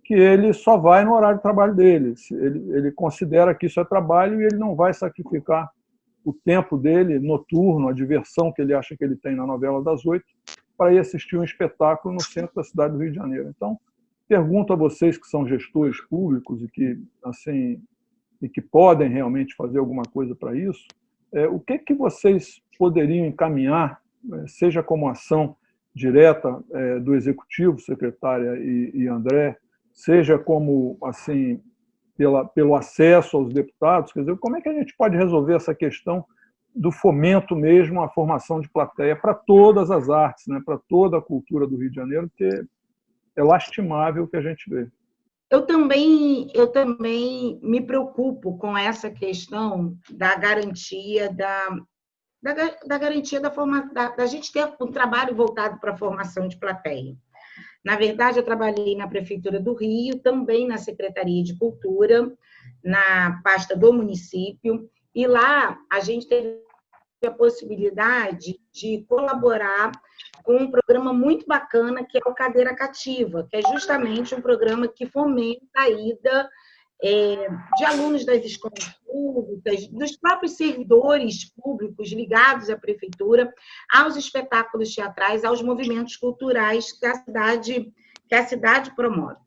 E: que ele só vai no horário de trabalho dele. Ele considera que isso é trabalho e ele não vai sacrificar o tempo dele noturno, a diversão que ele acha que ele tem na novela das 8, para ir assistir um espetáculo no centro da cidade do Rio de Janeiro. Então, pergunto a vocês que são gestores públicos e que podem realmente fazer alguma coisa para isso, o que vocês poderiam encaminhar, seja como ação direta do Executivo, secretária e André, seja como assim pelo acesso aos deputados, quer dizer, como é que a gente pode resolver essa questão do fomento mesmo à formação de plateia para todas as artes, né, para toda a cultura do Rio de Janeiro, porque é lastimável o que a gente vê.
C: Eu também me preocupo com essa questão da garantia da garantia da gente ter um trabalho voltado para a formação de plateia. Na verdade, eu trabalhei na Prefeitura do Rio, também na Secretaria de Cultura, na pasta do município, e lá a gente teve a possibilidade de colaborar com um programa muito bacana, que é o Cadeira Cativa, que é justamente um programa que fomenta a ida de alunos das escolas públicas, dos próprios servidores públicos ligados à prefeitura, aos espetáculos teatrais, aos movimentos culturais que a cidade promove.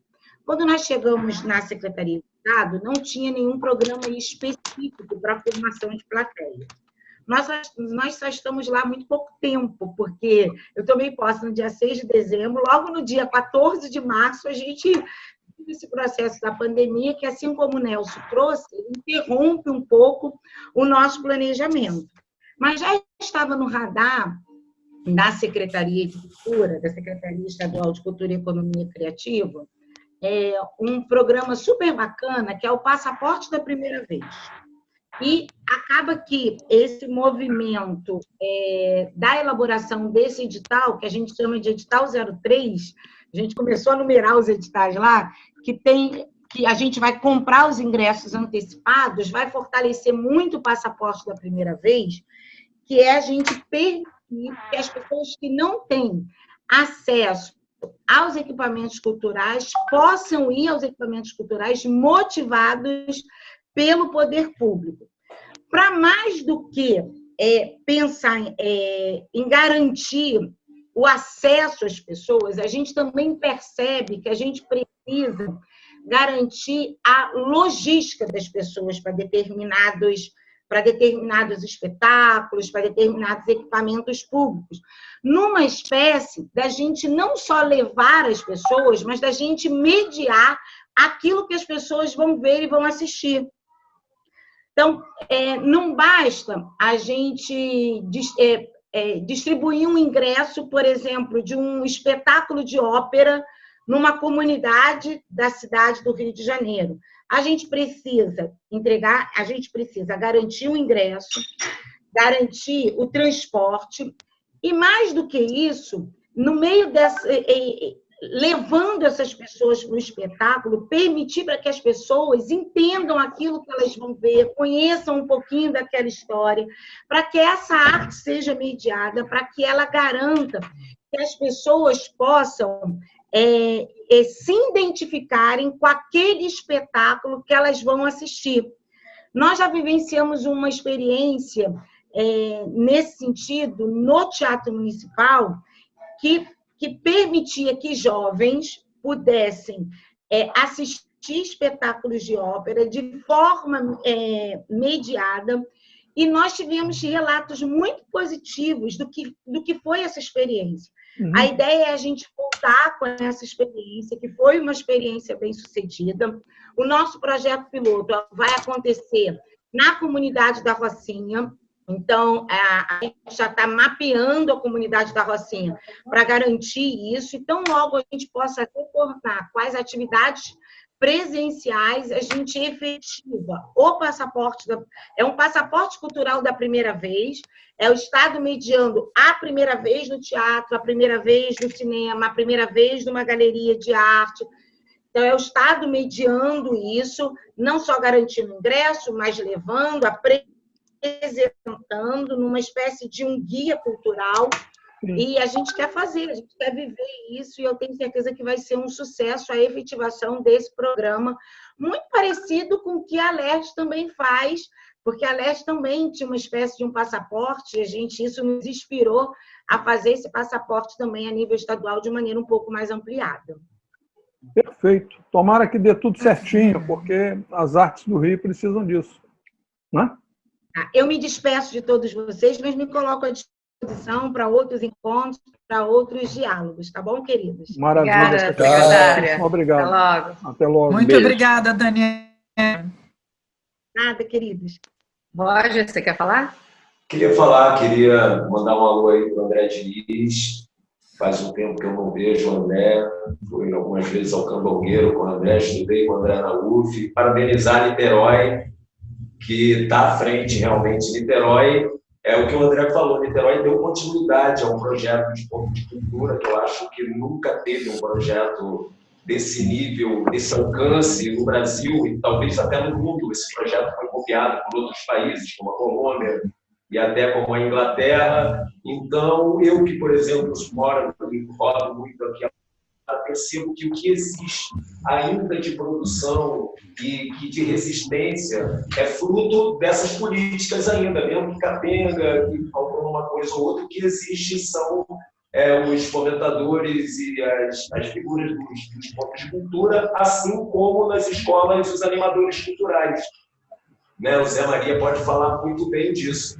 C: Quando nós chegamos na Secretaria de Estado, não tinha nenhum programa específico para a formação de plateia. Nós só estamos lá há muito pouco tempo, porque eu tomei posse no dia 6 de dezembro, logo no dia 14 de março, a gente esse processo da pandemia, que, assim como o Nelson trouxe, interrompe um pouco o nosso planejamento. Mas já estava no radar da Secretaria de Cultura, da Secretaria Estadual de Cultura e Economia Criativa, um programa super bacana, que é o Passaporte da Primeira Vez. E acaba que esse movimento da elaboração desse edital, que a gente chama de edital 03, a gente começou a numerar os editais lá, que a gente vai comprar os ingressos antecipados, vai fortalecer muito o passaporte da primeira vez, que é a gente permitir que as pessoas que não têm acesso aos equipamentos culturais possam ir aos equipamentos culturais motivados pelo poder público. Para mais do que pensar em garantir o acesso às pessoas, a gente também percebe que a gente precisa garantir a logística das pessoas para determinados espetáculos, para determinados equipamentos públicos, numa espécie da gente não só levar as pessoas, mas da gente mediar aquilo que as pessoas vão ver e vão assistir. Então, não basta a gente distribuir um ingresso, por exemplo, de um espetáculo de ópera numa comunidade da cidade do Rio de Janeiro. A gente precisa garantir o ingresso, garantir o transporte, e mais do que isso, no meio levando essas pessoas para o espetáculo, permitir para que as pessoas entendam aquilo que elas vão ver, conheçam um pouquinho daquela história, para que essa arte seja mediada, para que ela garanta que as pessoas possam se identificarem com aquele espetáculo que elas vão assistir. Nós já vivenciamos uma experiência nesse sentido no Teatro Municipal que permitia que jovens pudessem assistir espetáculos de ópera de forma mediada, e nós tivemos relatos muito positivos do que foi essa experiência. A ideia é a gente voltar com essa experiência, que foi uma experiência bem-sucedida. O nosso projeto piloto vai acontecer na comunidade da Rocinha. Então, a gente já está mapeando a comunidade da Rocinha para garantir isso. Então, logo a gente possa retornar com as atividades presenciais, a gente efetiva o passaporte, é um passaporte cultural da primeira vez, é o Estado mediando a primeira vez no teatro, a primeira vez no cinema, a primeira vez numa galeria de arte. Então, é o Estado mediando isso, não só garantindo o ingresso, mas levando, apresentando numa espécie de um guia cultural. E a gente quer fazer, a gente quer viver isso, e eu tenho certeza que vai ser um sucesso a efetivação desse programa, muito parecido com o que a Leste também faz, porque a Leste também tinha uma espécie de um passaporte, isso nos inspirou a fazer esse passaporte também a nível estadual de maneira um pouco mais ampliada.
E: Perfeito. Tomara que dê tudo certinho, porque as artes do Rio precisam disso, né?
C: Eu me despeço de todos vocês, mas me coloco à disposição para outros encontros, para outros diálogos, tá bom, queridos?
E: Maravilha.
I: Obrigada.
E: Obrigado.
I: Até logo.
E: Até logo.
A: Muito
D: Beijo.
A: obrigada, Daniela.
C: Nada, queridos.
I: Roger, você quer falar?
H: Queria mandar um alô aí para o André Diniz. Faz um tempo que eu não vejo o André. Fui algumas vezes ao Candongueiro com o André, estudei com o André na UF. Parabenizar Niterói, que está à frente realmente. Niterói, é o que o André falou, Niterói deu continuidade a um projeto de ponto de cultura, que eu acho que nunca teve um projeto desse nível, desse alcance no Brasil e talvez até no mundo. Esse projeto foi copiado por outros países, como a Colômbia e até como a Inglaterra. Então, eu que, por exemplo, moro e rodo muito aqui, percebo que o que existe ainda de produção e de resistência é fruto dessas políticas ainda, mesmo que capenga, que faltou uma coisa ou outra, o que existe são os fomentadores e as figuras dos pontos de cultura, assim como nas escolas os animadores culturais. Né? O Zé Maria pode falar muito bem disso.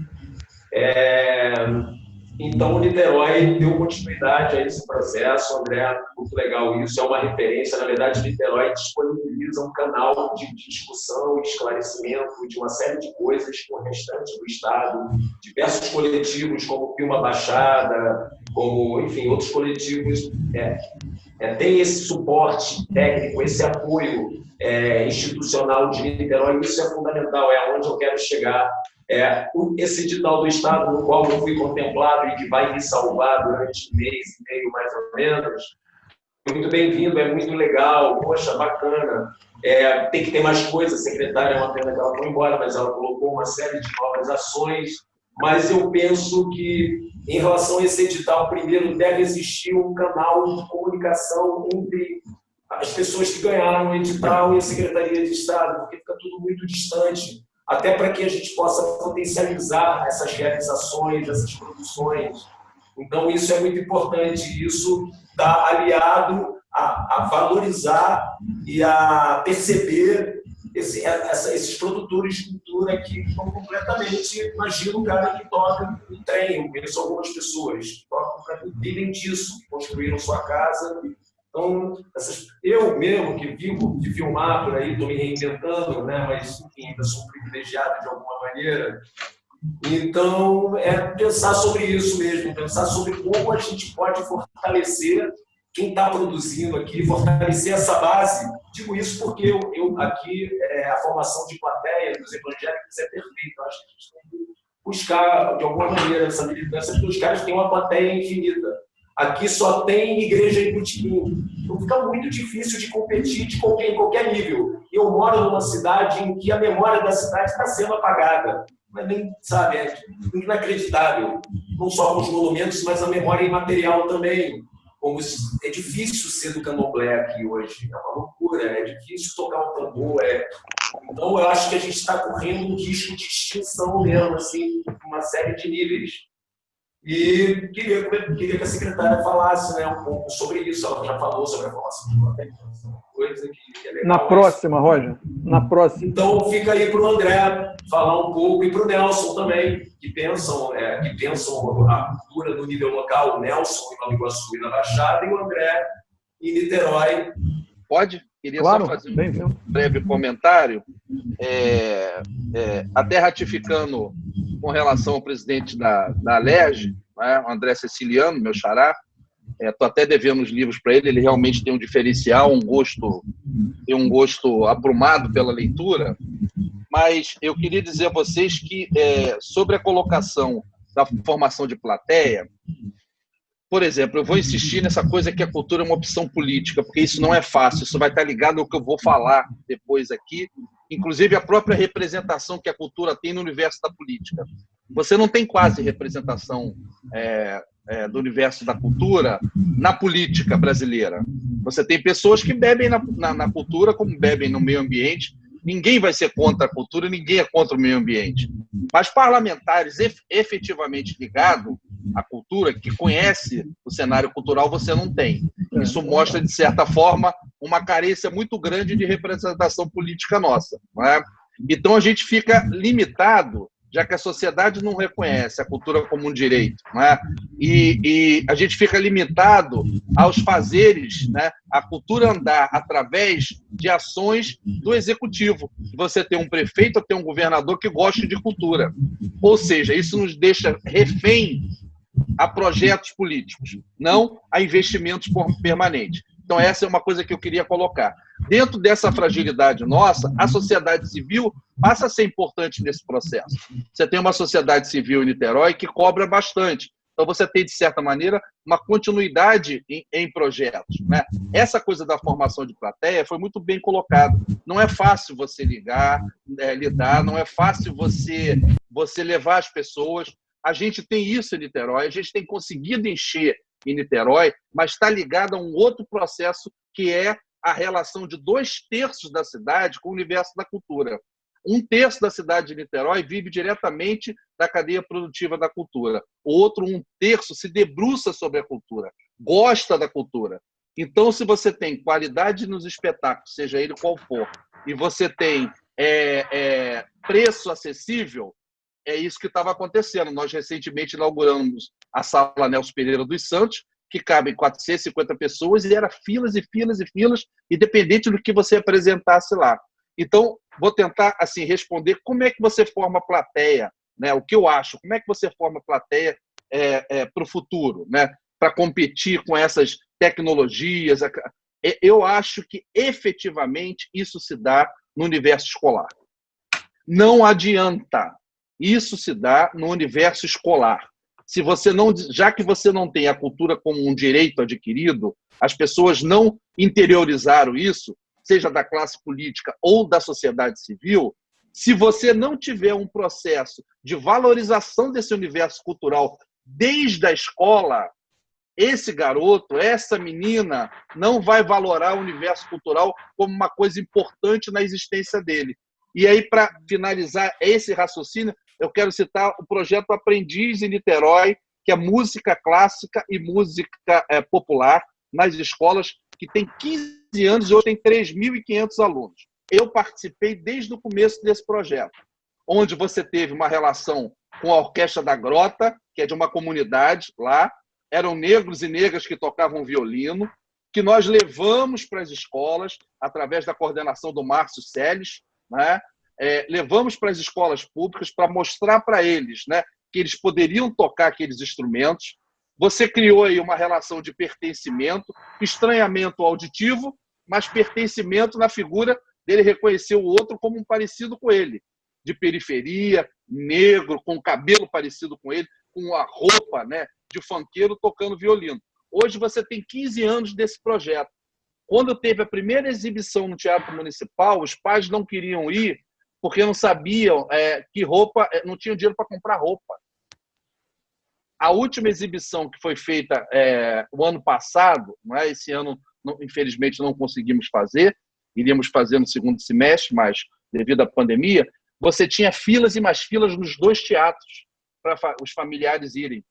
H: Então, o Niterói deu continuidade a esse processo. André, muito legal isso, é uma referência. Na verdade, o Niterói disponibiliza um canal de discussão e esclarecimento de uma série de coisas com o restante do Estado. Diversos coletivos, como o Pilma Baixada, como, enfim, outros coletivos, tem esse suporte técnico, esse apoio institucional de Niterói. Isso é fundamental, é aonde eu quero chegar. Esse edital do Estado, no qual eu fui contemplado e que vai me salvar durante um mês e meio, mais ou menos, muito bem-vindo, é muito legal, poxa, bacana. Tem que ter mais coisas, a secretária, é uma pena que ela foi embora, mas ela colocou uma série de novas ações mas eu penso que, em relação a esse edital, primeiro deve existir um canal de comunicação entre as pessoas que ganharam o edital e a Secretaria de Estado, porque fica tudo muito distante, até para que a gente possa potencializar essas realizações, essas produções. Então, isso é muito importante. Isso está aliado a valorizar e a perceber esses produtores de cultura que estão completamente... Imagina o cara que toca em trem, eu conheço algumas pessoas que tocam, vivem disso, que construíram sua casa. Então, eu mesmo que vivo de filmar por aí, estou me reinventando, né? Mas, enfim, ainda sou privilegiado de alguma maneira. Então, é pensar sobre isso mesmo, pensar sobre como a gente pode fortalecer quem está produzindo aqui, fortalecer essa base. Digo isso porque eu aqui, a formação de plateia dos evangélicos é perfeita. Eu acho que a gente tem que buscar, de alguma maneira, essa militância, porque os caras têm uma plateia infinita. Aqui só tem igreja em botequim. Então fica muito difícil de competir em qualquer nível. Eu moro numa cidade em que a memória da cidade está sendo apagada. Mas nem, sabe, é inacreditável. Não só com os monumentos, mas a memória imaterial também. Como é difícil ser do candomblé aqui hoje. É uma loucura, é difícil tocar um tambor. Então eu acho que a gente está correndo um risco de extinção mesmo, assim, uma série de níveis. E queria que a secretária falasse, né, um pouco sobre isso. Ela já falou sobre a formação de plateia, coisa que é legal.
E: Na próxima, Roger. Na próxima.
H: Então fica aí para o André falar um pouco, e para o Nelson também, que pensam a cultura no nível local, o Nelson em Nova Iguaçu e na Baixada, e o André em Niterói.
B: Pode? Queria
E: claro,
B: só fazer um breve comentário. Até ratificando com relação ao presidente da Alerj, né, o André Ceciliano, meu xará, estou até devendo os livros para ele, ele realmente tem um diferencial, tem um gosto aprumado pela leitura, mas eu queria dizer a vocês que, sobre a colocação da formação de plateia, por exemplo, eu vou insistir nessa coisa que a cultura é uma opção política, porque isso não é fácil, isso vai estar ligado ao que eu vou falar depois aqui, inclusive a própria representação que a cultura tem no universo da política. Você não tem quase representação do universo da cultura na política brasileira. Você tem pessoas que bebem na cultura como bebem no meio ambiente. Ninguém vai ser contra a cultura, ninguém é contra o meio ambiente. Mas parlamentares efetivamente ligados à cultura, que conhece o cenário cultural, você não tem. Isso mostra, de certa forma, uma carência muito grande de representação política nossa. Não é? Então, a gente fica limitado, já que a sociedade não reconhece a cultura como um direito, não é? E a gente fica limitado aos fazeres, né? A cultura andar através de ações do executivo. Você tem um prefeito ou tem um governador que goste de cultura. Ou seja, isso nos deixa refém a projetos políticos, não a investimentos permanentes. Então, essa é uma coisa que eu queria colocar. Dentro dessa fragilidade nossa, a sociedade civil passa a ser importante nesse processo. Você tem uma sociedade civil em Niterói que cobra bastante. Então, você tem, de certa maneira, uma continuidade em projetos, né? Essa coisa da formação de plateia foi muito bem colocado. Não é fácil você lidar, não é fácil você levar as pessoas. A gente tem isso em Niterói, a gente tem conseguido encher em Niterói, mas está ligado a um outro processo que é a relação de 2/3 da cidade com o universo da cultura. 1/3 da cidade de Niterói vive diretamente da cadeia produtiva da cultura. O outro 1/3 se debruça sobre a cultura, gosta da cultura. Então, se você tem qualidade nos espetáculos, seja ele qual for, e você tem preço acessível, é isso que estava acontecendo. Nós recentemente inauguramos a Sala Nelson Pereira dos Santos, que cabem 450 pessoas, e era filas e filas e filas, independente do que você apresentasse lá. Então, vou tentar assim responder como é que você forma plateia, né? O que eu acho, como é que você forma plateia para o futuro, né? Para competir com essas tecnologias. Eu acho que, efetivamente, isso se dá no universo escolar. Não adianta. Isso se dá no universo escolar. Se você não, já que você não tem a cultura como um direito adquirido, as pessoas não interiorizaram isso, seja da classe política ou da sociedade civil, Se você não tiver um processo de valorização desse universo cultural desde a escola, esse garoto, essa menina, não vai valorar o universo cultural como uma coisa importante na existência dele. E aí, para finalizar esse raciocínio, eu quero citar o projeto Aprendiz em Niterói, que é música clássica e música popular nas escolas, que tem 15 anos e hoje tem 3.500 alunos. Eu participei desde o começo desse projeto, onde você teve uma relação com a Orquestra da Grota, que é de uma comunidade lá, eram negros e negras que tocavam violino, que nós levamos para as escolas, através da coordenação do Márcio Seles, né? Levamos para as escolas públicas para mostrar para eles, né, que eles poderiam tocar aqueles instrumentos. Você criou aí uma relação de pertencimento, estranhamento auditivo, mas pertencimento na figura dele reconhecer o outro como um parecido com ele, de periferia, negro, com cabelo parecido com ele, com a roupa, né, de funkeiro tocando violino. Hoje você tem 15 anos desse projeto. Quando teve a primeira exibição no Teatro Municipal, os pais não queriam ir porque não sabiam que roupa, não tinham dinheiro para comprar roupa. A última exibição que foi feita o ano passado, né, esse ano, infelizmente, não conseguimos fazer, iríamos fazer no segundo semestre, mas devido à pandemia, você tinha filas e mais filas nos 2 teatros para os familiares irem.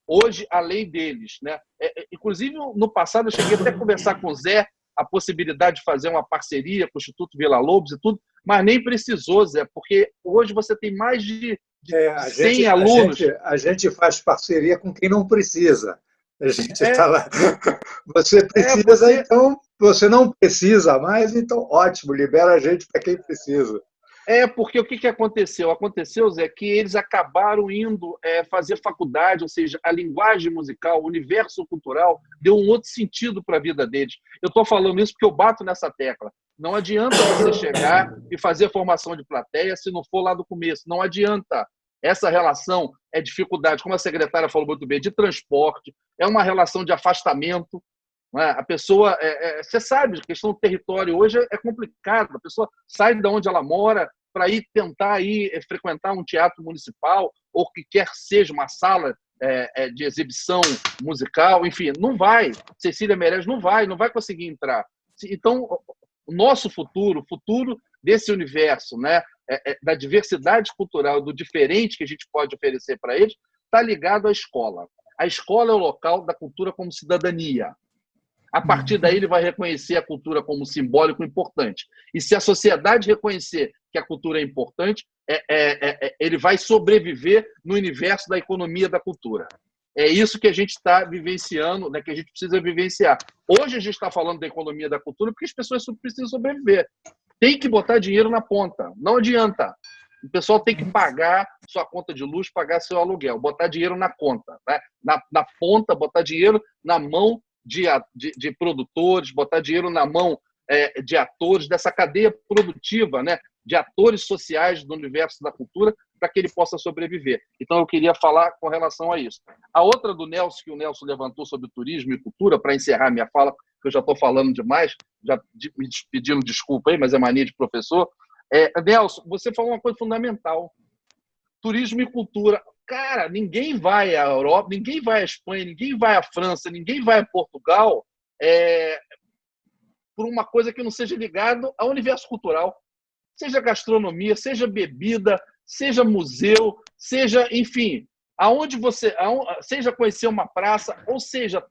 B: Hoje, a lei deles, né? Inclusive, no passado, eu cheguei até a conversar com o Zé a possibilidade de fazer uma parceria com o Instituto Villa-Lobos e tudo, mas nem precisou, Zé, porque hoje você tem mais de 100 alunos.
G: A gente faz parceria com quem não precisa. A gente está lá. Você precisa, então você não precisa mais, então ótimo, libera a gente para quem precisa.
B: Porque o que aconteceu? Aconteceu, Zé, que eles acabaram indo fazer faculdade, ou seja, a linguagem musical, o universo cultural, deu um outro sentido para a vida deles. Eu estou falando isso porque eu bato nessa tecla. Não adianta você chegar e fazer formação de plateia se não for lá do começo. Não adianta. Essa relação é dificuldade, como a secretária falou muito bem, de transporte, é uma relação de afastamento. Não é? A pessoa, você sabe, a questão do território hoje é complicado. A pessoa sai de onde ela mora para ir tentar frequentar um teatro municipal ou que quer que seja uma sala de exibição musical, enfim, não vai. Cecília Meirelles não vai conseguir entrar. Então, o nosso futuro, o futuro desse universo, né, da diversidade cultural, do diferente que a gente pode oferecer para eles, está ligado à escola. A escola é o local da cultura como cidadania. A partir daí, ele vai reconhecer a cultura como simbólico importante. E se a sociedade reconhecer que a cultura é importante, ele vai sobreviver no universo da economia da cultura. É isso que a gente está vivenciando, né, que a gente precisa vivenciar. Hoje a gente está falando da economia da cultura porque as pessoas precisam sobreviver. Tem que botar dinheiro na ponta. Não adianta. O pessoal tem que pagar sua conta de luz, pagar seu aluguel, botar dinheiro na conta, né? Na ponta, botar dinheiro na mão de produtores, botar dinheiro na mão de atores, dessa cadeia produtiva, né, de atores sociais do universo da cultura, para que ele possa sobreviver. Então, eu queria falar com relação a isso. A outra do Nelson, que o Nelson levantou sobre turismo e cultura, para encerrar minha fala, que eu já estou falando demais, já me pedindo desculpa aí, mas é mania de professor. Nelson, você falou uma coisa fundamental. Turismo e cultura. Cara, ninguém vai à Europa, ninguém vai à Espanha, ninguém vai à França, ninguém vai a Portugal por uma coisa que não seja ligado ao universo cultural. Seja gastronomia, seja bebida, seja museu, seja, enfim, seja conhecer uma praça, ou seja,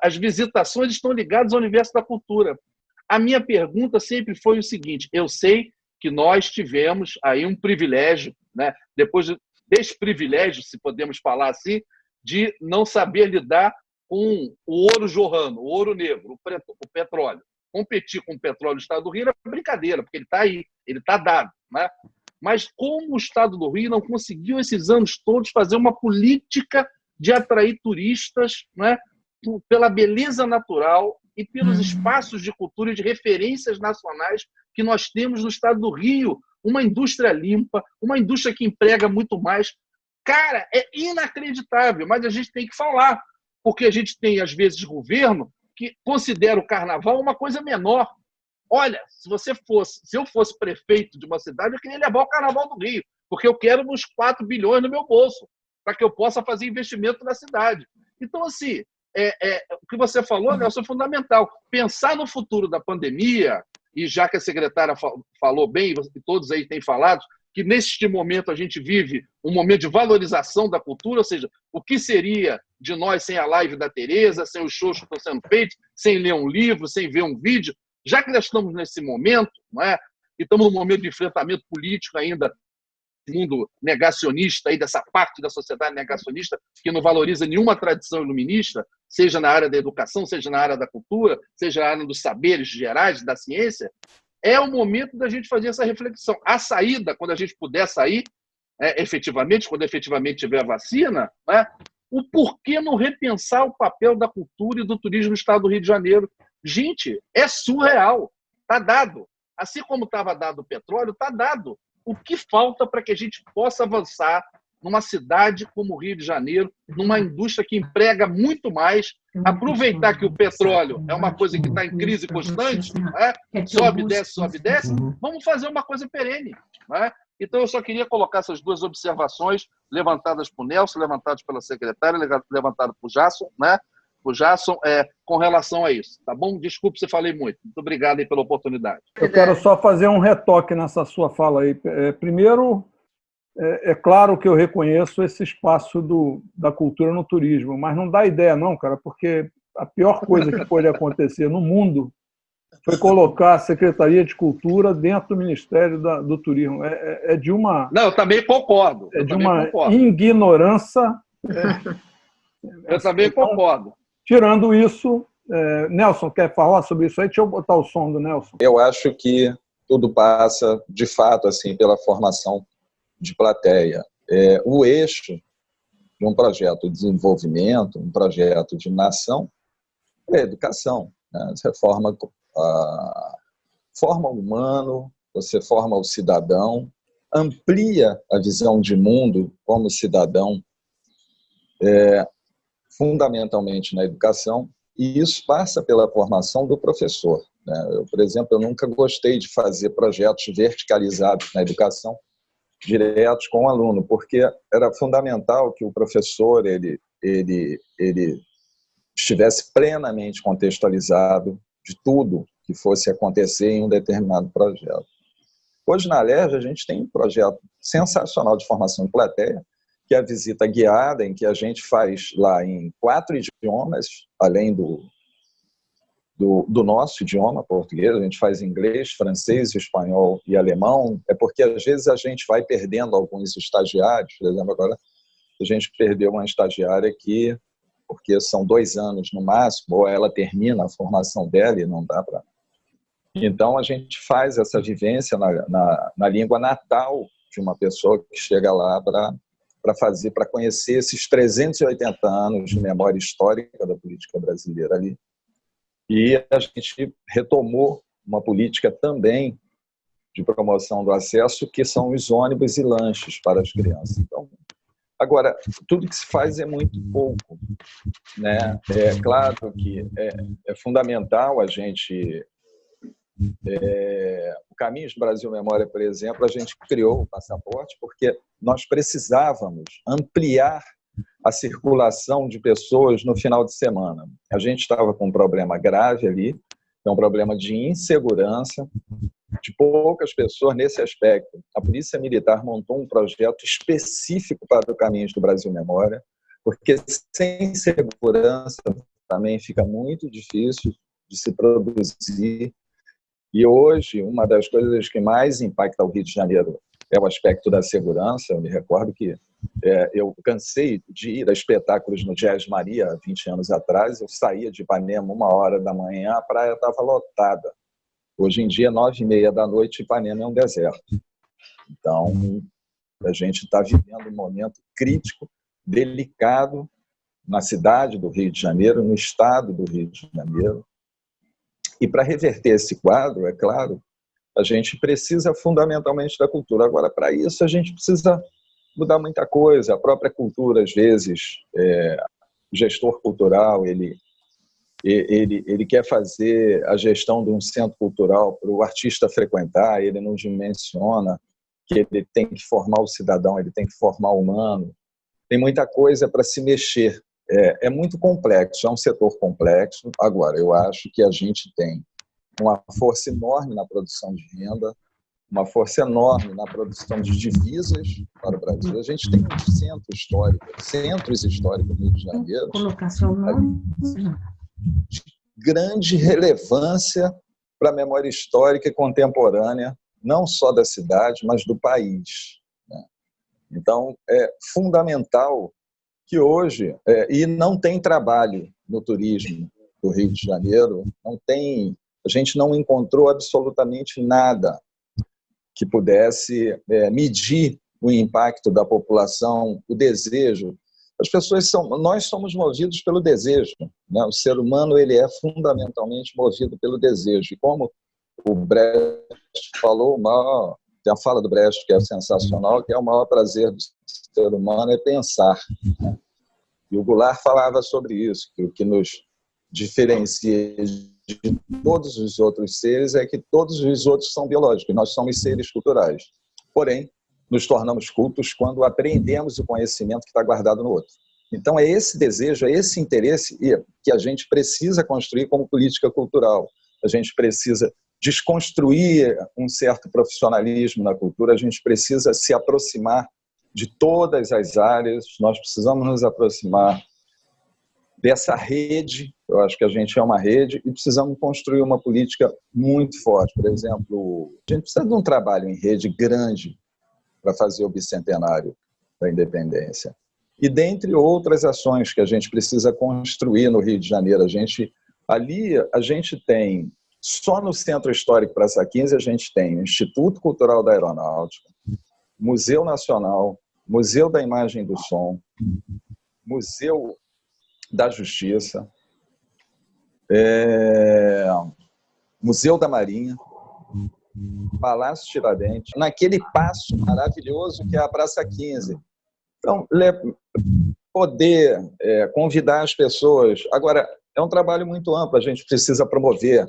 B: as visitações estão ligadas ao universo da cultura. A minha pergunta sempre foi o seguinte: eu sei que nós tivemos aí um privilégio, né, depois desse privilégio, se podemos falar assim, de não saber lidar com o ouro jorrando, o ouro negro, o petróleo. Competir com o petróleo do Estado do Rio é brincadeira, porque ele está aí, ele está dado, né? Mas como o Estado do Rio não conseguiu, esses anos todos, fazer uma política de atrair turistas, né, pela beleza natural e pelos espaços de cultura e de referências nacionais que nós temos no Estado do Rio, uma indústria limpa, uma indústria que emprega muito mais. Cara, é inacreditável, mas a gente tem que falar, porque a gente tem, às vezes, governo que considera o carnaval uma coisa menor. olha, se eu fosse prefeito de uma cidade, eu queria levar o Carnaval do Rio, porque eu quero uns 4 bilhões no meu bolso, para que eu possa fazer investimento na cidade. Então, assim, o que você falou, Nelson, é fundamental. Pensar no futuro da pandemia, e já que a secretária falou bem, e todos aí têm falado, que neste momento a gente vive um momento de valorização da cultura, ou seja, o que seria de nós sem a live da Tereza, sem os shows que estão sendo feitos, sem ler um livro, sem ver um vídeo, já que nós estamos nesse momento, não é? E estamos num momento de enfrentamento político ainda, mundo negacionista, aí dessa parte da sociedade negacionista, que não valoriza nenhuma tradição iluminista, seja na área da educação, seja na área da cultura, seja na área dos saberes gerais, da ciência, é o momento da gente fazer essa reflexão. A saída, quando a gente puder sair, efetivamente, quando efetivamente tiver a vacina, né, o porquê não repensar o papel da cultura e do turismo no estado do Rio de Janeiro? Gente, é surreal. Está dado. Assim como estava dado o petróleo, está dado. O que falta para que a gente possa avançar numa cidade como o Rio de Janeiro, numa indústria que emprega muito mais, aproveitar que o petróleo é uma coisa que está em crise constante, né? Sobe, desce, vamos fazer uma coisa perene. Né? Então, eu só queria colocar essas duas observações levantadas por Nelson, levantadas pela secretária, levantadas por Jasson, né? O Jasson, com relação a isso, tá bom? Desculpe se falei muito. Muito obrigado aí pela oportunidade.
E: Eu quero só fazer um retoque nessa sua fala aí. Primeiro, é claro que eu reconheço esse espaço da cultura no turismo, mas não dá ideia não, cara, porque a pior coisa que pode acontecer no mundo foi colocar a Secretaria de Cultura dentro do Ministério do Turismo. É de uma...
B: Não, eu também concordo.
E: É de uma ignorância...
B: Eu também concordo.
E: Tirando isso, Nelson, quer falar sobre isso aí? Deixa eu botar o som do Nelson.
D: Eu acho que tudo passa, de fato, assim, pela formação de plateia. O eixo de um projeto de desenvolvimento, um projeto de nação, é a educação. Né? Você forma o humano, você forma o cidadão, amplia a visão de mundo como cidadão, fundamentalmente na educação, e isso passa pela formação do professor. Né? Eu, por exemplo, eu nunca gostei de fazer projetos verticalizados na educação, diretos com o aluno, porque era fundamental que o professor ele estivesse plenamente contextualizado de tudo que fosse acontecer em um determinado projeto. Hoje, na Alerj, a gente tem um projeto sensacional de formação em plateia, que é a visita guiada, em que a gente faz lá em 4 idiomas, além do nosso idioma português, a gente faz inglês, francês, espanhol e alemão, porque às vezes a gente vai perdendo alguns estagiários. Por exemplo, agora a gente perdeu uma estagiária aqui, porque são 2 anos no máximo, ou ela termina a formação dela e não dá para... Então a gente faz essa vivência na língua natal de uma pessoa que chega lá para conhecer esses 380 anos de memória histórica da política brasileira ali. E a gente retomou uma política também de promoção do acesso, que são os ônibus e lanches para as crianças. Então, agora, tudo que se faz é muito pouco. Né? É claro que é fundamental a gente... o Caminhos do Brasil Memória, por exemplo, a gente criou o passaporte porque nós precisávamos ampliar a circulação de pessoas no final de semana. A gente estava com um problema grave ali, é um problema de insegurança, de poucas pessoas nesse aspecto. A Polícia Militar montou um projeto específico para o Caminhos do Brasil Memória, porque sem segurança também fica muito difícil de se produzir. E hoje, uma das coisas que mais impacta o Rio de Janeiro é o aspecto da segurança. Eu me recordo que eu cansei de ir a espetáculos no Jazz Maria, 20 anos atrás. Eu saía de Ipanema 1h da manhã, a praia estava lotada. Hoje em dia, 9h30 da noite, Ipanema é um deserto. Então, a gente está vivendo um momento crítico, delicado, na cidade do Rio de Janeiro, no estado do Rio de Janeiro. E para reverter esse quadro, é claro, a gente precisa fundamentalmente da cultura. Agora, para isso, a gente precisa mudar muita coisa. A própria cultura, às vezes, o gestor cultural, ele ele quer fazer a gestão de um centro cultural para o artista frequentar, ele não dimensiona que ele tem que formar o cidadão, ele tem que formar o humano. Tem muita coisa para se mexer. É muito complexo, é um setor complexo. Agora, eu acho que a gente tem uma força enorme na produção de renda, uma força enorme na produção de divisas para o Brasil. A gente tem um centros históricos no Rio de Janeiro, de grande relevância para a memória histórica e contemporânea, não só da cidade, mas do país. Então, é fundamental que hoje, e não tem trabalho no turismo do Rio de Janeiro, a gente não encontrou absolutamente nada que pudesse medir o impacto da população, o desejo. Nós somos movidos pelo desejo, né? O ser humano ele é fundamentalmente movido pelo desejo. E como o Brecht falou, tem a fala do Brecht que é sensacional, que é o maior prazer do ser humano é pensar, né? E o Goulart falava sobre isso, que o que nos diferencia de todos os outros seres é que todos os outros são biológicos, nós somos seres culturais. Porém, nos tornamos cultos quando apreendemos o conhecimento que está guardado no outro. Então, é esse desejo, é esse interesse que a gente precisa construir como política cultural. A gente precisa desconstruir um certo profissionalismo na cultura, a gente precisa se aproximar de todas as áreas, nós precisamos nos aproximar dessa rede, eu acho que a gente é uma rede, e precisamos construir uma política muito forte. Por exemplo, a gente precisa de um trabalho em rede grande para fazer o bicentenário da independência. E dentre outras ações que a gente precisa construir no Rio de Janeiro, a gente tem, só no Centro Histórico Praça 15, a gente tem o Instituto Cultural da Aeronáutica, Museu Nacional, Museu da Imagem e do Som, Museu da Justiça, Museu da Marinha, Palácio Tiradentes, naquele passo maravilhoso que é a Praça 15. Então, poder convidar as pessoas. Agora, é um trabalho muito amplo, a gente precisa promover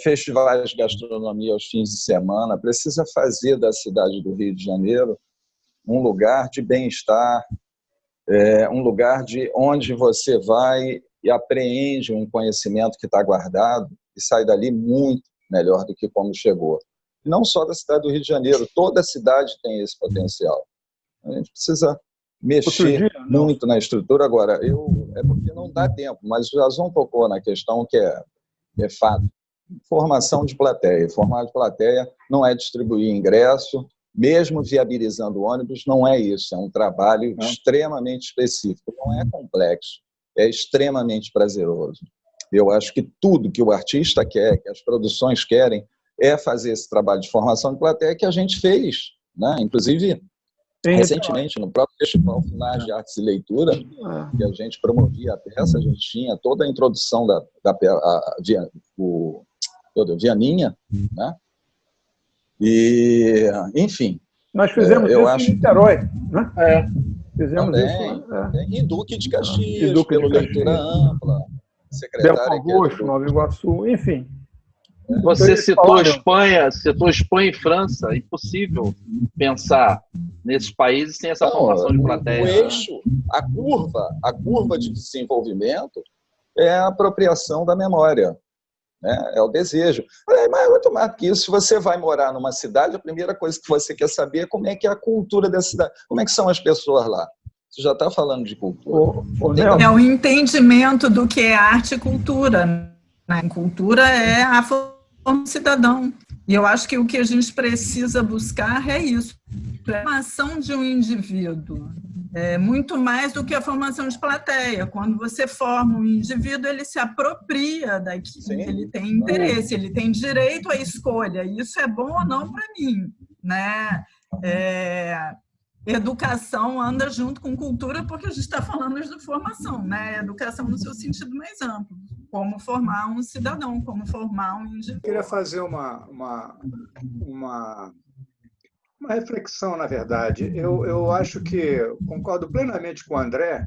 D: festivais de gastronomia aos fins de semana, precisa fazer da cidade do Rio de Janeiro um lugar de bem-estar, um lugar onde você vai e apreende um conhecimento que está guardado e sai dali muito melhor do que como chegou. Não só da cidade do Rio de Janeiro, toda a cidade tem esse potencial. A gente precisa mexer muito na estrutura. Agora, é porque não dá tempo, mas o Jason tocou na questão que é fato. Formação de plateia. Formar de plateia não é distribuir ingresso, mesmo viabilizando ônibus, não é isso. É um trabalho extremamente específico. Não é complexo, é extremamente prazeroso. Eu acho que tudo que o artista quer, que as produções querem, é fazer esse trabalho de formação de plateia que a gente fez, né? Inclusive, recentemente, no próprio Festival Finais de Artes e Leitura, que a gente promovia a peça, a gente tinha toda a introdução da Vianinha, né? E, enfim.
E: Nós fizemos isso em Niterói, né? Fizemos
D: também,
E: isso
D: em Duque de Caxias, pelo Leitura Ampla, secretária
E: Augusto, Nova Iguaçu, enfim.
B: Você citou Espanha e França. É impossível pensar nesses países sem essa formação de plateia.
D: O eixo, a curva de desenvolvimento é a apropriação da memória, né? É o desejo. Mas muito mais do que isso, se você vai morar numa cidade, a primeira coisa que você quer saber é como é que é a cultura dessa cidade, como é que são as pessoas lá. Você já está falando de cultura.
A: É o entendimento do que é arte e cultura, né? Cultura é a formação do cidadão. E eu acho que o que a gente precisa buscar é isso. A formação de um indivíduo. É muito mais do que a formação de plateia. Quando você forma um indivíduo, ele se apropria daquilo que ele tem interesse, ele tem direito à escolha. Isso é bom ou não para mim, né? Educação anda junto com cultura, porque a gente está falando de formação, né? Educação no seu sentido mais amplo. Como formar um cidadão, como formar um indivíduo.
G: Eu queria fazer uma reflexão, na verdade. Eu acho que concordo plenamente com o André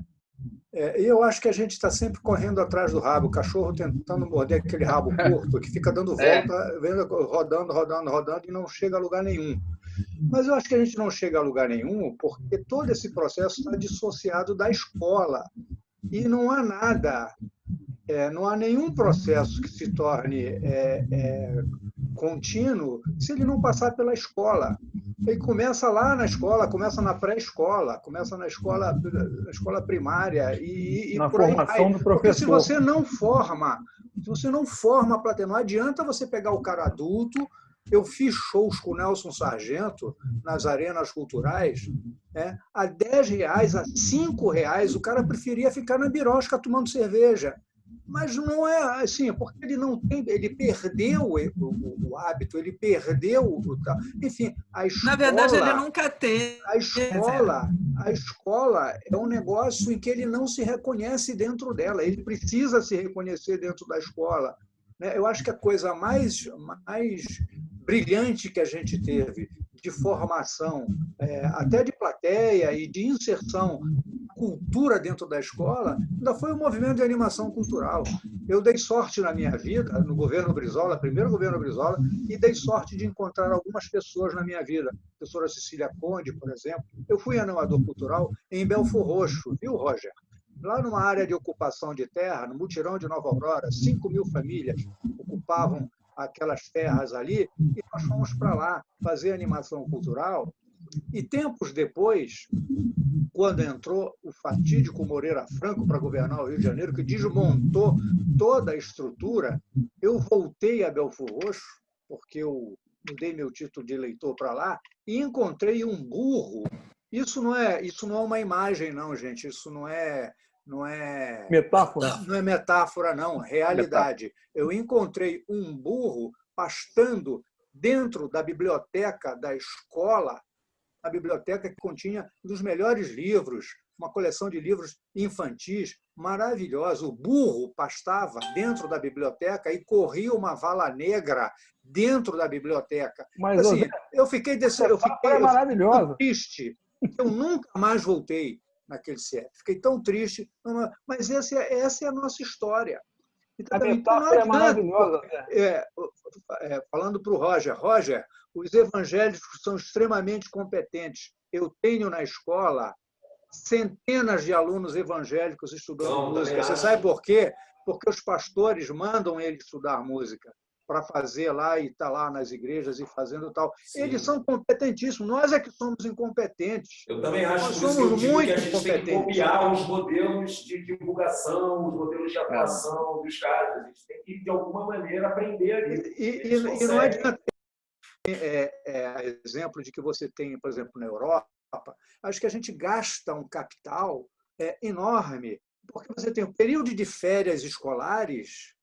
G: E eu acho que a gente está sempre correndo atrás do rabo, o cachorro tentando morder aquele rabo curto, que fica dando volta, rodando, rodando, rodando e não chega a lugar nenhum. Mas eu acho que a gente não chega a lugar nenhum porque todo esse processo está dissociado da escola. E não há nada, não há nenhum processo que se torne contínuo se ele não passar pela escola. Ele começa lá na escola, começa na pré-escola, começa na escola primária e
E: na
G: por aí
E: formação
G: vai.
E: do professor.
G: Porque se você não forma para ter, não adianta você pegar o cara adulto. Eu fiz shows com o Nelson Sargento nas arenas culturais, a R$10, a R$5, o cara preferia ficar na birosca tomando cerveja. Mas não é assim, porque ele perdeu o hábito, ele perdeu o tal. Enfim, a escola.
A: Na verdade, ele nunca teve.
G: A escola é um negócio em que ele não se reconhece dentro dela, ele precisa se reconhecer dentro da escola. Eu acho que a coisa mais brilhante que a gente teve de formação, até de plateia e de inserção, cultura dentro da escola, ainda foi o movimento de animação cultural. Eu dei sorte na minha vida, no governo Brizola, primeiro governo Brizola, e dei sorte de encontrar algumas pessoas na minha vida. A professora Cecília Conde, por exemplo. Eu fui animador cultural em Belfor Roxo, viu, Roger? Lá numa área de ocupação de terra, no mutirão de Nova Aurora, 5.000 famílias ocupavam aquelas terras ali, e nós fomos para lá fazer animação cultural. E tempos depois, quando entrou o fatídico Moreira Franco para governar o Rio de Janeiro, que desmontou toda a estrutura, eu voltei a Belfor Roxo, porque eu mudei meu título de eleitor para lá, e encontrei um burro. Isso não é uma imagem, não, gente. Isso não é
E: metáfora.
G: Não é metáfora, não. Realidade. Eu encontrei um burro pastando dentro da biblioteca da escola, a biblioteca que continha um dos melhores livros, uma coleção de livros infantis maravilhosa. O burro pastava dentro da biblioteca e corria uma vala negra dentro da biblioteca.
E: Mas
G: assim, eu fiquei
E: maravilhosa.
G: Triste. Eu nunca mais voltei naquele CIEP. Fiquei tão triste. Mas essa é a nossa história.
E: Então, a metáfora é maravilhosa.
G: Falando para o Roger, os evangélicos são extremamente competentes. Eu tenho na escola centenas de alunos evangélicos estudando música. Você sabe por quê? Porque os pastores mandam eles estudar música para fazer lá e estar lá nas igrejas e fazendo tal. Sim. Eles são competentíssimos. Nós é que somos incompetentes.
H: Eu também acho
G: que somos muito
H: que a gente tem que copiar os modelos de divulgação, os modelos de atuação dos caras. A gente tem que, de alguma maneira, aprender ali.
G: E não adianta. Exemplo de que você tem, por exemplo, na Europa, acho que a gente gasta um capital enorme, porque você tem um período de férias escolares.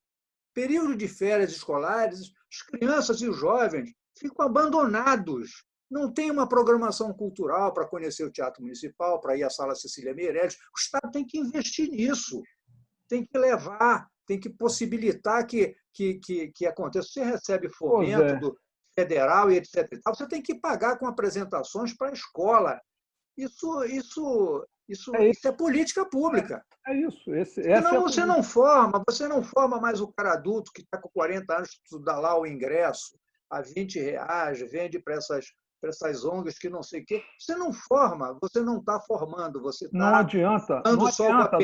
G: As crianças e os jovens ficam abandonados. Não tem uma programação cultural para conhecer o Teatro Municipal, para ir à Sala Cecília Meirelles. O Estado tem que investir nisso, tem que levar, tem que possibilitar que aconteça. Você recebe fomento do federal e etc. Você tem que pagar com apresentações para a escola. Isso é política pública.
E: É isso.
G: Você não forma mais o cara adulto que está com 40 anos que estuda lá o ingresso a R$20, vende para essas ONGs que não sei o quê. Você não está formando, você está
E: não adianta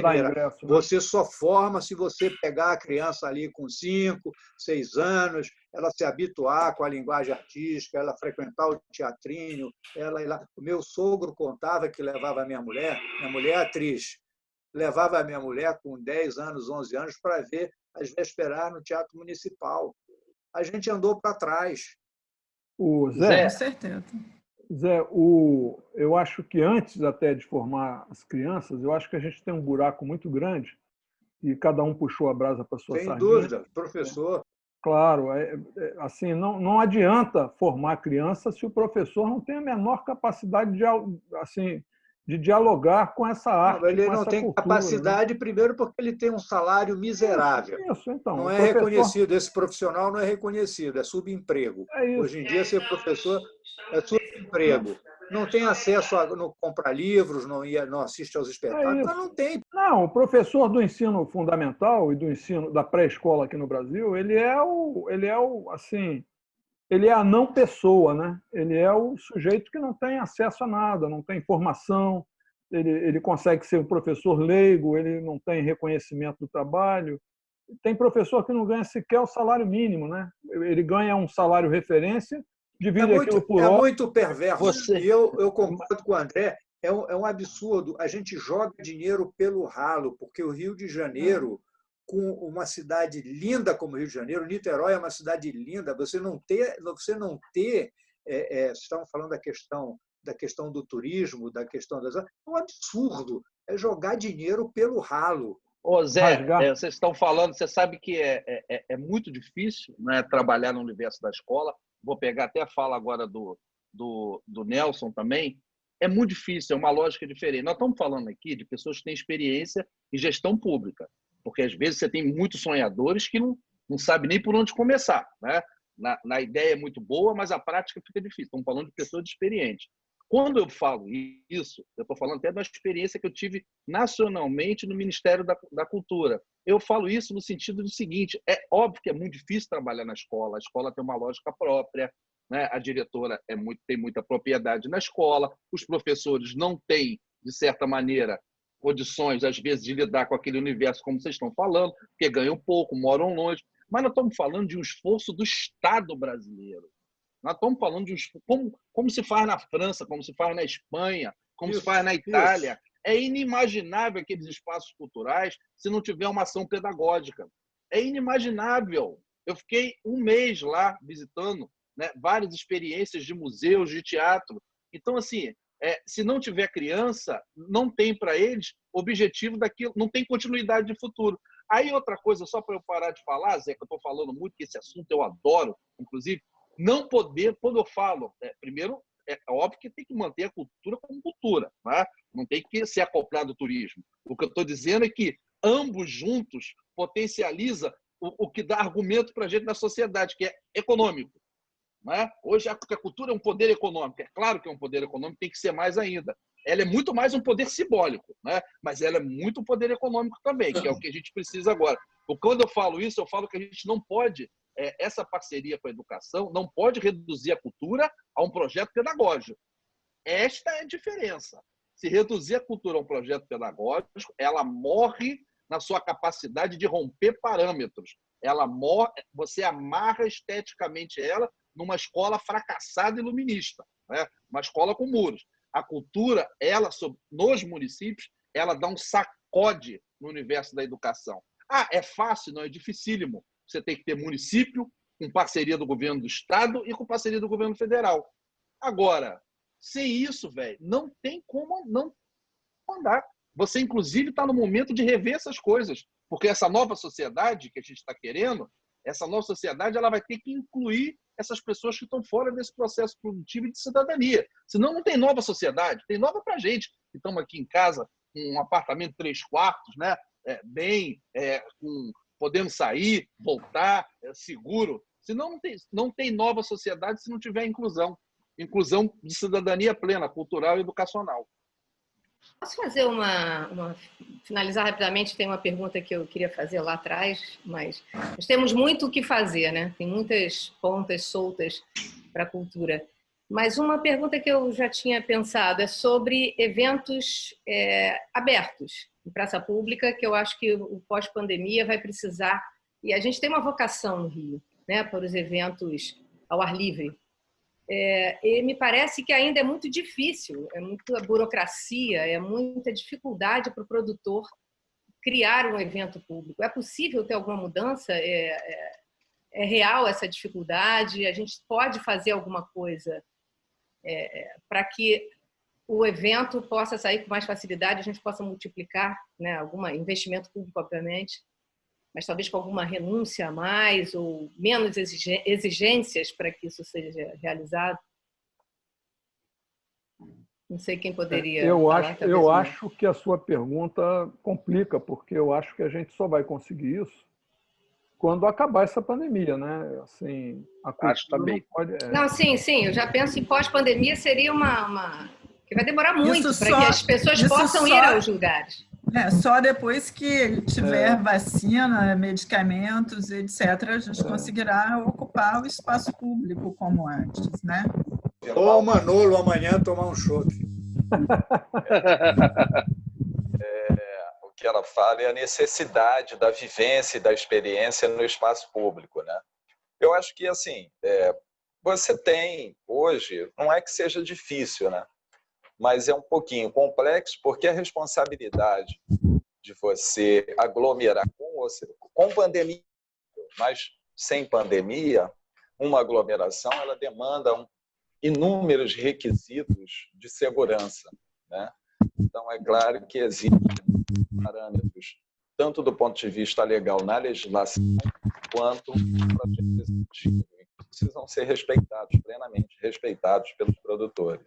E: dar ingresso. Né?
G: Você só forma se você pegar a criança ali com 5, 6 anos, ela se habituar com a linguagem artística, ela frequentar o teatrinho, ela ir lá. O meu sogro contava que levava a minha mulher é atriz, levava a minha mulher com 10 anos, 11 anos para ver as vésperas no Teatro Municipal. A gente andou para trás.
E: O Zé,
A: com certeza.
E: Zé, eu acho que antes até de formar as crianças, eu acho que a gente tem um buraco muito grande e cada um puxou a brasa para sua sardinha.
G: Sem dúvida, professor.
E: Claro, assim, não adianta formar criança se o professor não tem a menor capacidade de dialogar com essa arte.
G: Ele não tem capacidade, né? Primeiro porque ele tem um salário miserável.
E: Isso, então.
G: Não é reconhecido, esse profissional não é reconhecido, é subemprego. Hoje em dia, ser professor é subemprego. não tem acesso a não comprar livros, não assiste aos espetáculos, então não tem.
E: Não, o professor do ensino fundamental e do ensino da pré-escola aqui no Brasil, ele é a não pessoa, né? Ele é o sujeito que não tem acesso a nada, não tem formação, ele consegue ser um professor leigo, ele não tem reconhecimento do trabalho. Tem professor que não ganha sequer o salário mínimo, né? Ele ganha um salário referência, divide aquilo por hora.
G: É muito perverso. E eu concordo com o André, é um absurdo. A gente joga dinheiro pelo ralo, porque o Rio de Janeiro, com uma cidade linda como o Rio de Janeiro, Niterói é uma cidade linda, você não ter vocês estavam falando da questão do turismo, da questão das... É um absurdo, é jogar dinheiro pelo ralo.
B: Ô Zé, vocês estão falando, você sabe que é muito difícil, né, trabalhar no universo da escola. Vou pegar até a fala agora do Nelson também. É muito difícil, é uma lógica diferente. Nós estamos falando aqui de pessoas que têm experiência em gestão pública, porque às vezes você tem muitos sonhadores que não sabem nem por onde começar, né? Na ideia é muito boa, mas a prática fica difícil. Estamos falando de pessoas experientes. Quando eu falo isso, eu estou falando até da experiência que eu tive nacionalmente no Ministério da Cultura. Eu falo isso no sentido do seguinte: é óbvio que é muito difícil trabalhar na escola, a escola tem uma lógica própria, né? A diretora tem muita propriedade na escola, os professores não têm, de certa maneira, condições, às vezes, de lidar com aquele universo como vocês estão falando, porque ganham pouco, moram longe, mas nós estamos falando de um esforço do Estado brasileiro. Nós estamos falando de como se faz na França, como se faz na Espanha, como se faz na Itália. É inimaginável aqueles espaços culturais se não tiver uma ação pedagógica. É inimaginável. Eu fiquei um mês lá visitando, né, várias experiências de museus, de teatro. Então, assim, se não tiver criança, não tem para eles objetivo daquilo, não tem continuidade de futuro. Aí outra coisa, só para eu parar de falar, Zé, que eu estou falando muito, que esse assunto eu adoro, inclusive, não poder, quando eu falo, primeiro, é óbvio que tem que manter a cultura como cultura, né? Não tem que ser acoplado ao turismo. O que eu estou dizendo é que ambos juntos potencializa o que dá argumento para a gente na sociedade, que é econômico. Né? Hoje a cultura é um poder econômico, é claro que é um poder econômico, tem que ser mais ainda. Ela é muito mais um poder simbólico, né? Mas ela é muito um poder econômico também, que é o que a gente precisa agora. Quando eu falo isso, eu falo que a gente não pode, essa parceria com a educação, não pode reduzir a cultura a um projeto pedagógico. Esta é a diferença. Se reduzir a cultura a um projeto pedagógico, ela morre na sua capacidade de romper parâmetros. Ela morre, você amarra esteticamente ela numa escola fracassada iluminista, né? Uma escola com muros. A cultura, ela, nos municípios, ela dá um sacode no universo da educação. É fácil? Não, é dificílimo. Você tem que ter município, com parceria do governo do estado e com parceria do governo federal. Agora, sem isso, velho, não tem como não andar. Você, inclusive, está no momento de rever essas coisas, porque essa nova sociedade que a gente está querendo, essa nova sociedade, ela vai ter que incluir essas pessoas que estão fora desse processo produtivo e de cidadania. Senão não tem nova sociedade, tem nova para a gente, que estamos aqui em casa, com um apartamento 3 quartos, né? Podendo sair, voltar, seguro. Senão não tem nova sociedade se não tiver inclusão. Inclusão de cidadania plena, cultural e educacional.
I: Posso fazer finalizar rapidamente? Tem uma pergunta que eu queria fazer lá atrás, mas nós temos muito o que fazer, né? Tem muitas pontas soltas para a cultura. Mas uma pergunta que eu já tinha pensado é sobre eventos abertos em praça pública, que eu acho que o pós-pandemia vai precisar, e a gente tem uma vocação no Rio, né, para os eventos ao ar livre. E me parece que ainda é muito difícil, é muita burocracia, é muita dificuldade para o produtor criar um evento público. É possível ter alguma mudança? É real essa dificuldade? A gente pode fazer alguma coisa para que o evento possa sair com mais facilidade, a gente possa multiplicar, né, algum investimento público, obviamente, mas talvez com alguma renúncia a mais ou menos exigências para que isso seja realizado? Não sei quem poderia falar.
E: Eu acho que a sua pergunta complica, porque eu acho que a gente só vai conseguir isso quando acabar essa pandemia, né? Assim, a
B: Acho também.
E: não pode...
I: Não, sim, eu já penso em pós-pandemia seria que vai demorar muito para que as pessoas possam ir aos lugares.
A: Só depois que tiver vacina, medicamentos, etc., a gente conseguirá ocupar o espaço público como antes, né?
G: Ou o Manolo amanhã tomar um chope.
D: O que ela fala é a necessidade da vivência e da experiência no espaço público, né? Eu acho que, assim, você tem hoje, não é que seja difícil, né? Mas é um pouquinho complexo, porque a responsabilidade de você aglomerar com pandemia, mas sem pandemia, uma aglomeração, ela demanda inúmeros requisitos de segurança, né? Então, é claro que existem parâmetros, tanto do ponto de vista legal na legislação, quanto no projeto executivo, que precisam ser respeitados, plenamente respeitados pelos produtores.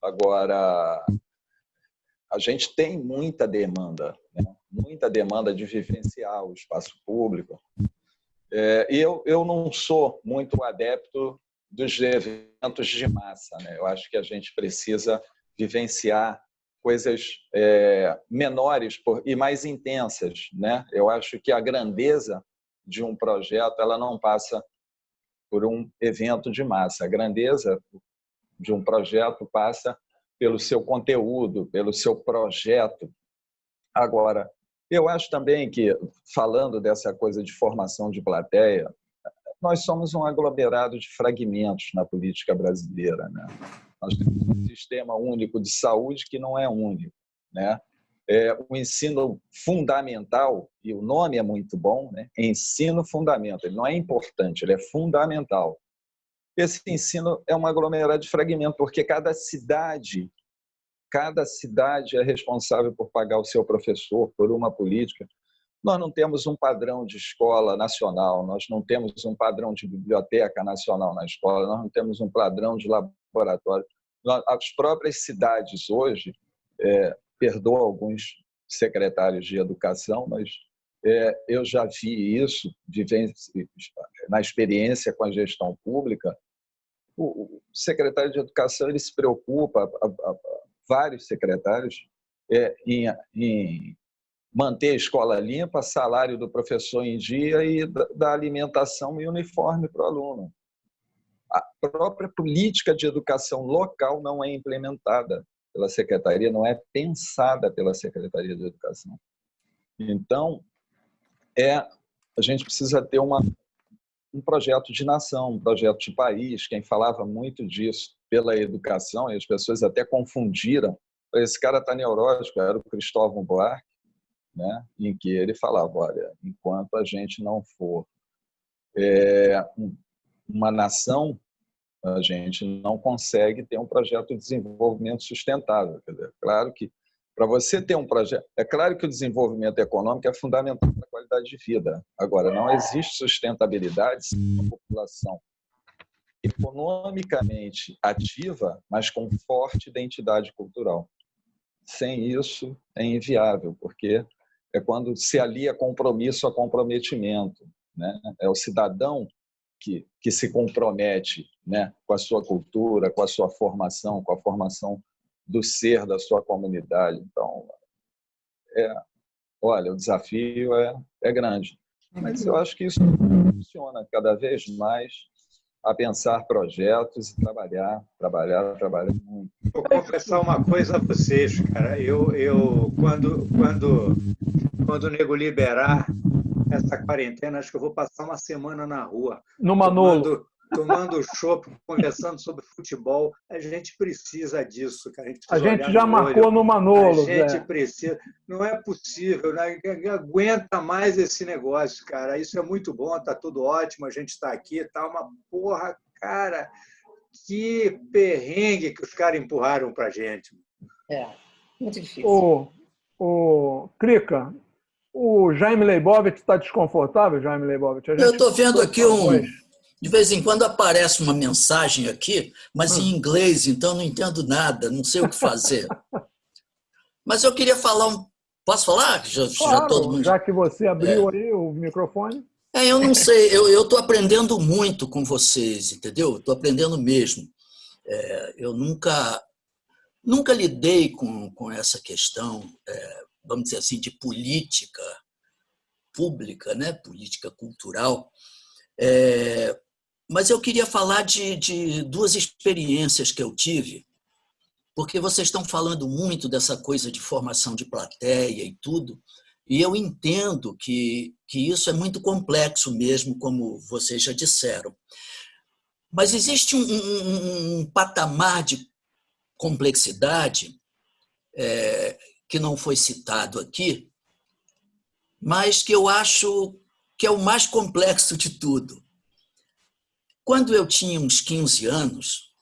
D: Agora, a gente tem muita demanda, né? Muita demanda de vivenciar o espaço público. Eu não sou muito adepto dos eventos de massa, né? Eu acho que a gente precisa vivenciar coisas menores e mais intensas, né? Eu acho que a grandeza de um projeto ela não passa por um evento de massa. A grandeza de um projeto passa pelo seu conteúdo, pelo seu projeto. Agora, eu acho também que, falando dessa coisa de formação de plateia, nós somos um aglomerado de fragmentos na política brasileira, né? Nós temos um sistema único de saúde que não é único, né? O ensino fundamental, e o nome é muito bom, né? Ensino fundamental, ele não é importante, ele é fundamental. Esse ensino é um aglomerado de fragmentos, porque cada cidade é responsável por pagar o seu professor, por uma política. Nós não temos um padrão de escola nacional, nós não temos um padrão de biblioteca nacional na escola, nós não temos um padrão de laboratório. As próprias cidades hoje, perdoa alguns secretários de educação, mas eu já vi isso na experiência com a gestão pública. O secretário de educação ele se preocupa, vários secretários, em manter a escola limpa, salário do professor em dia e da alimentação e uniforme para o aluno. A própria política de educação local não é implementada pela secretaria, não é pensada pela Secretaria de Educação. Então, a gente precisa ter um projeto de nação, um projeto de país. Quem falava muito disso pela educação, e as pessoas até confundiram, esse cara está neurótico, era o Cristóvão Buarque, né? Em que ele falava, olha, enquanto a gente não for uma nação, a gente não consegue ter um projeto de desenvolvimento sustentável. Quer dizer, claro que para você ter um projeto, é claro que o desenvolvimento econômico é fundamental para a qualidade de vida. Agora, não existe sustentabilidade sem uma população economicamente ativa, mas com forte identidade cultural. Sem isso, é inviável, porque é quando se alia compromisso a comprometimento, né? É o cidadão que se compromete, né, com a sua cultura, com a sua formação, com a formação do ser da sua comunidade. Então, olha, o desafio é grande. Mas eu acho que isso funciona cada vez mais a pensar projetos e trabalhar muito.
G: Vou confessar uma coisa a vocês, cara. Quando o nego liberar essa quarentena, acho que eu vou passar uma semana na rua.
E: No Manolo.
G: Tomando chopp, conversando sobre futebol. A gente precisa disso, cara.
E: A gente já marcou no Manolo.
G: A gente precisa. Não é possível, né? Aguenta mais esse negócio, cara. Isso é muito bom, está tudo ótimo, a gente está aqui, tá uma porra, cara. Que perrengue que os caras empurraram pra gente.
I: Muito difícil.
E: Crica, o Jaime Leibovitz está desconfortável, Jaime Leibovitz?
J: Eu estou vendo aqui de vez em quando aparece uma mensagem aqui, mas em inglês, então não entendo nada, não sei o que fazer. Mas eu queria falar Posso falar?
E: Claro, todo mundo... já que você abriu aí o microfone.
J: Eu não sei, eu estou aprendendo muito com vocês, entendeu? Estou aprendendo mesmo. Eu nunca lidei com essa questão, vamos dizer assim, de política pública, né? Política cultural. Mas eu queria falar de duas experiências que eu tive, porque vocês estão falando muito dessa coisa de formação de plateia e tudo, e eu entendo que isso é muito complexo mesmo, como vocês já disseram. Mas existe um patamar de complexidade que não foi citado aqui, mas que eu acho que é o mais complexo de tudo. Quando eu tinha uns 15 anos,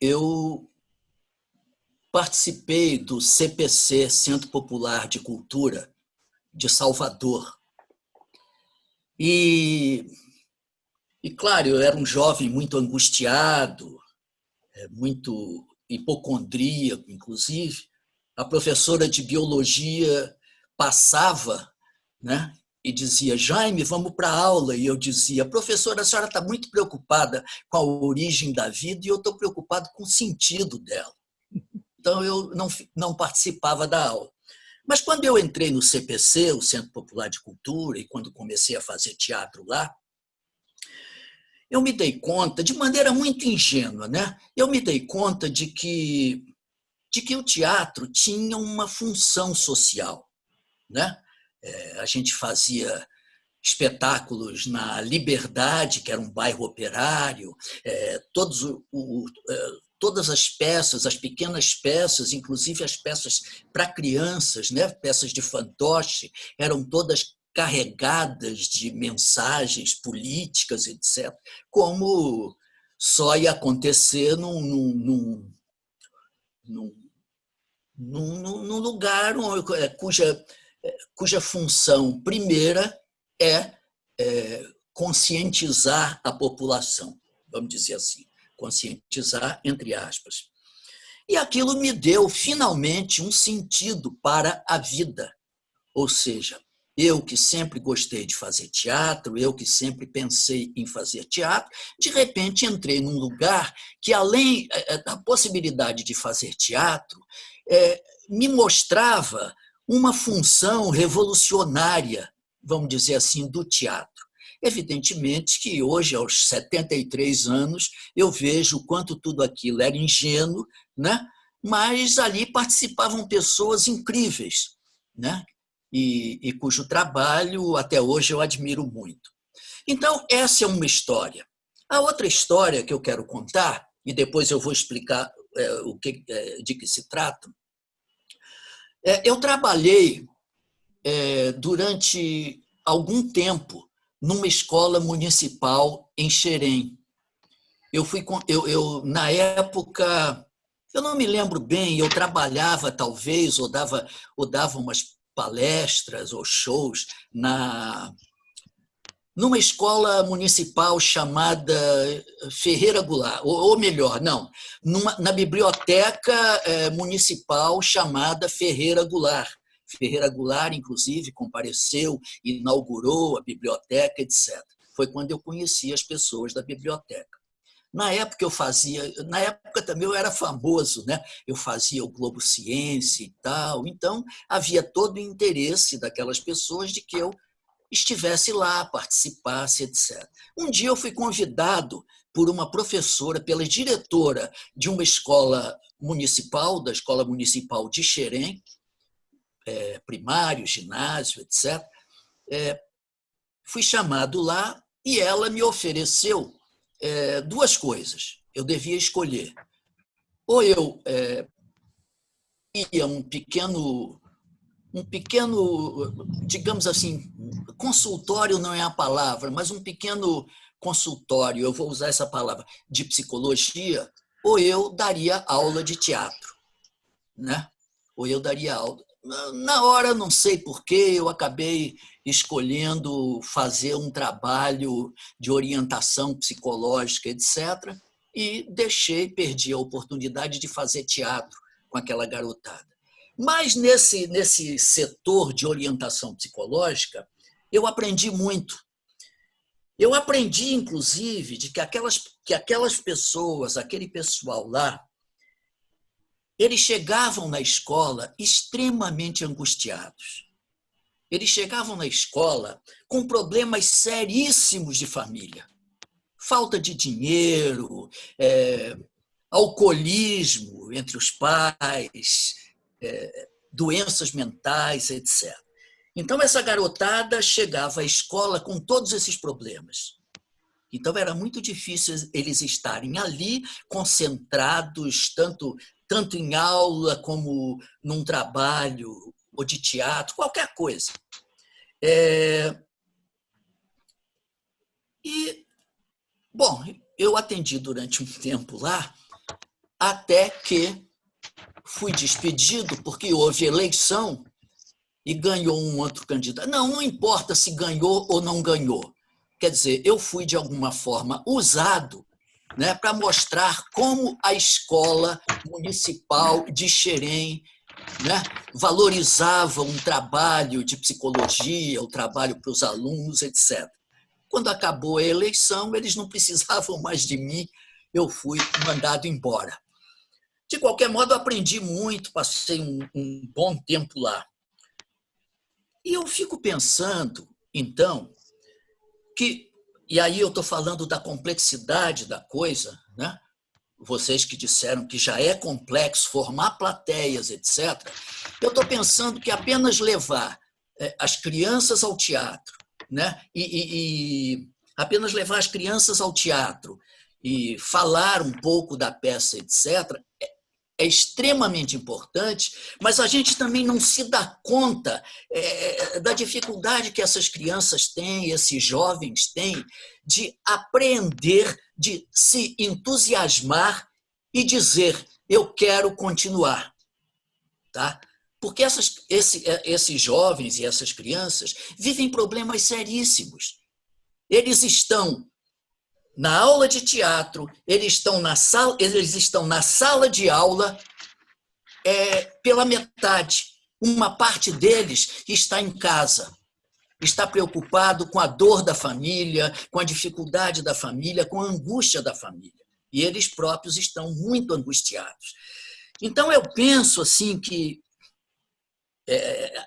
J: eu participei do CPC, Centro Popular de Cultura, de Salvador. E claro, eu era um jovem muito angustiado, muito hipocondríaco, inclusive. A professora de biologia passava, né, e dizia: Jaime, vamos para a aula. E eu dizia: professora, a senhora está muito preocupada com a origem da vida e eu estou preocupado com o sentido dela. Então, eu não participava da aula. Mas quando eu entrei no CPC, o Centro Popular de Cultura, e quando comecei a fazer teatro lá, eu me dei conta, de maneira muito ingênua, né? Eu me dei conta de que o teatro tinha uma função social, né? A gente fazia espetáculos na Liberdade, que era um bairro operário, todas as peças, as pequenas peças, inclusive as peças para crianças, né? Peças de fantoche, eram todas carregadas de mensagens políticas, etc., como só ia acontecer num lugar cuja função primeira é conscientizar a população, vamos dizer assim, conscientizar entre aspas. E aquilo me deu, finalmente, um sentido para a vida. Ou seja, eu que sempre gostei de fazer teatro, eu que sempre pensei em fazer teatro, de repente entrei num lugar que, além da possibilidade de fazer teatro, me mostrava uma função revolucionária, vamos dizer assim, do teatro. Evidentemente que hoje, aos 73 anos, eu vejo o quanto tudo aquilo era ingênuo, né? Mas ali participavam pessoas incríveis, né? E cujo trabalho até hoje eu admiro muito. Então, essa é uma história. A outra história que eu quero contar, e depois eu vou explicar de que se trata, eu trabalhei durante algum tempo numa escola municipal em Xerém. Na época, eu não me lembro bem, eu trabalhava talvez, ou dava umas palestras ou shows numa escola municipal chamada Ferreira Goulart, ou melhor, não, na biblioteca municipal chamada Ferreira Goulart. Ferreira Goulart, inclusive, compareceu, inaugurou a biblioteca, etc. Foi quando eu conheci as pessoas da biblioteca. Na época também eu era famoso, né? Eu fazia o Globo Ciência e tal, então havia todo o interesse daquelas pessoas de que eu estivesse lá, participasse, etc. Um dia eu fui convidado por uma professora, pela diretora de uma escola municipal, da Escola Municipal de Xerém, primário, ginásio, etc. Fui chamado lá e ela me ofereceu duas coisas. Eu devia escolher. Ou eu ia um pequeno, digamos assim, consultório não é a palavra, mas um pequeno consultório, eu vou usar essa palavra, de psicologia, ou eu daria aula de teatro, né? Ou eu daria aula. Na hora, não sei porquê, eu acabei escolhendo fazer um trabalho de orientação psicológica, etc., e perdi a oportunidade de fazer teatro com aquela garotada. Mas nesse setor de orientação psicológica, eu aprendi muito. Eu aprendi, inclusive, de que aquelas pessoas, aquele pessoal lá, eles chegavam na escola extremamente angustiados. Eles chegavam na escola com problemas seríssimos de família. Falta de dinheiro, alcoolismo entre os pais, doenças mentais, etc. Então, essa garotada chegava à escola com todos esses problemas. Então, era muito difícil eles estarem ali, concentrados, tanto em aula como num trabalho, ou de teatro, qualquer coisa. Bom, eu atendi durante um tempo lá, até que fui despedido, porque houve eleição e ganhou um outro candidato. Não importa se ganhou ou não ganhou. Quer dizer, eu fui, de alguma forma, usado, né, para mostrar como a escola municipal de Xerém, né, valorizava um trabalho de psicologia, o trabalho para os alunos, etc. Quando acabou a eleição, eles não precisavam mais de mim, eu fui mandado embora. De qualquer modo, aprendi muito, passei um bom tempo lá. E eu fico pensando, então, e aí eu estou falando da complexidade da coisa, né? Vocês que disseram que já é complexo formar plateias, etc. Eu estou pensando que apenas levar as crianças ao teatro, né? E apenas levar as crianças ao teatro e falar um pouco da peça, etc., é extremamente importante, mas a gente também não se dá conta da dificuldade que essas crianças têm, esses jovens têm, de aprender, de se entusiasmar e dizer, eu quero continuar. Tá? Porque esses jovens e essas crianças vivem problemas seríssimos. Eles estão na aula de teatro, eles estão na sala de aula pela metade. Uma parte deles está em casa, está preocupado com a dor da família, com a dificuldade da família, com a angústia da família. E eles próprios estão muito angustiados. Então, eu penso assim que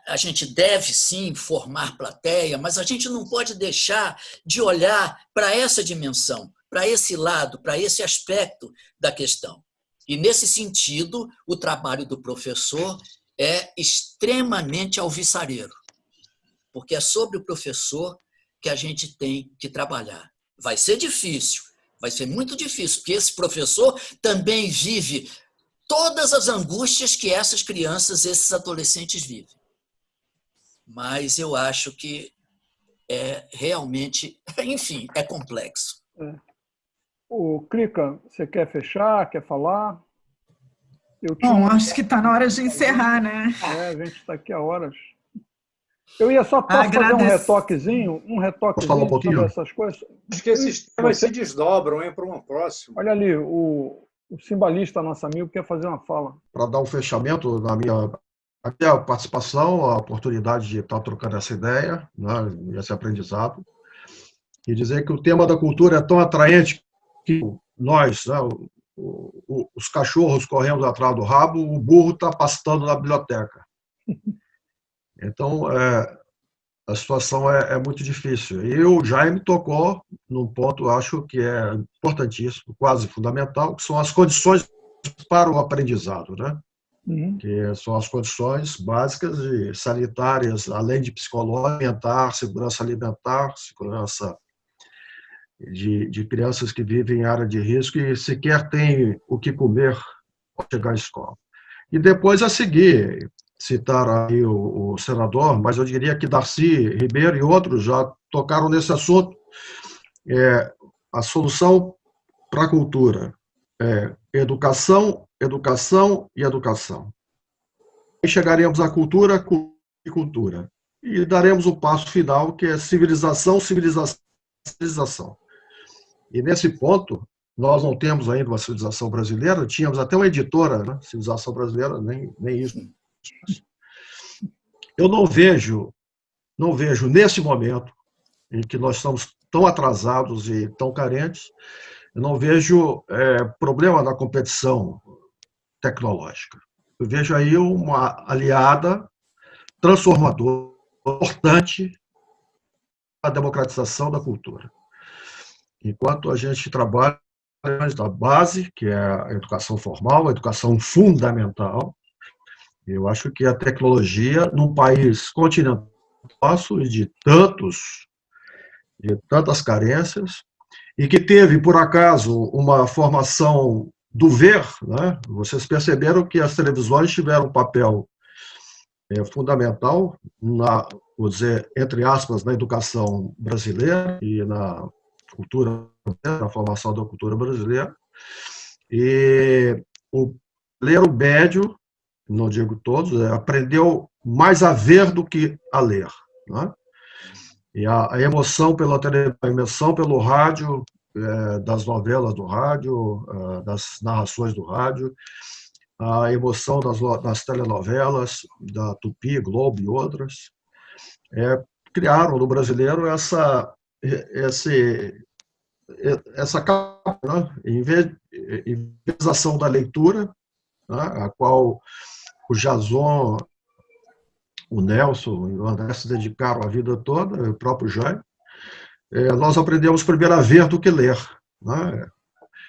J: a gente deve, sim, formar plateia, mas a gente não pode deixar de olhar para essa dimensão, para esse lado, para esse aspecto da questão. E, nesse sentido, o trabalho do professor é extremamente alvissareiro, porque é sobre o professor que a gente tem que trabalhar. Vai ser difícil, vai ser muito difícil, porque esse professor também vive todas as angústias que essas crianças, esses adolescentes vivem. Mas eu acho que realmente, enfim, é complexo.
E: O Clica, você quer fechar, quer falar?
A: Bom, acho que está na hora de encerrar, né?
E: A gente está aqui há horas. Eu ia só fazer um retoquezinho sobre essas coisas.
G: Acho que esses temas se desdobram para uma próxima.
E: Olha ali, o cimbalista, nosso amigo, quer fazer uma fala.
F: Para dar um fechamento na minha participação, a oportunidade de estar trocando essa ideia, né, esse aprendizado, e dizer que o tema da cultura é tão atraente que nós, né, os cachorros correndo atrás do rabo, o burro está pastando na biblioteca. Então, a situação é muito difícil. E o Jaime tocou num ponto, acho que é importantíssimo, quase fundamental, que são as condições para o aprendizado, né? Que são as condições básicas e sanitárias, além de psicológica, segurança alimentar, segurança de crianças que vivem em área de risco e sequer têm o que comer ao chegar à escola. E depois, a seguir, citar aí o senador, mas eu diria que Darcy Ribeiro e outros já tocaram nesse assunto. A solução para a cultura é educação, educação e educação. E chegaremos à cultura e cultura. E daremos o passo final, que é civilização, civilização, civilização. E nesse ponto, nós não temos ainda uma civilização brasileira, tínhamos até uma editora, né? Civilização brasileira, nem isso. Eu não vejo não vejo, nesse momento, em que nós estamos tão atrasados e tão carentes, eu não vejo problema na competição tecnológica. Eu vejo aí uma aliada transformadora, importante para a democratização da cultura. Enquanto a gente trabalha da base, que é a educação formal, a educação fundamental, eu acho que a tecnologia, num país continental nosso e de tantas carências, e que teve, por acaso, uma formação do ver, né? Vocês perceberam que as televisões tiveram um papel fundamental vou dizer, entre aspas, na educação brasileira e na cultura, na formação da cultura brasileira. E o brasileiro médio, não digo todos, aprendeu mais a ver do que a ler, né? E a emoção pela televisão, a emoção pelo rádio, das novelas do rádio, das narrações do rádio, a emoção das telenovelas, da Tupi, Globo e outras, criaram no brasileiro essa capa, né? Inventização da leitura, né? A qual o Jason, o Nelson e o André se dedicaram a vida toda, o próprio Jaime. Nós aprendemos primeiro a ver do que ler, né?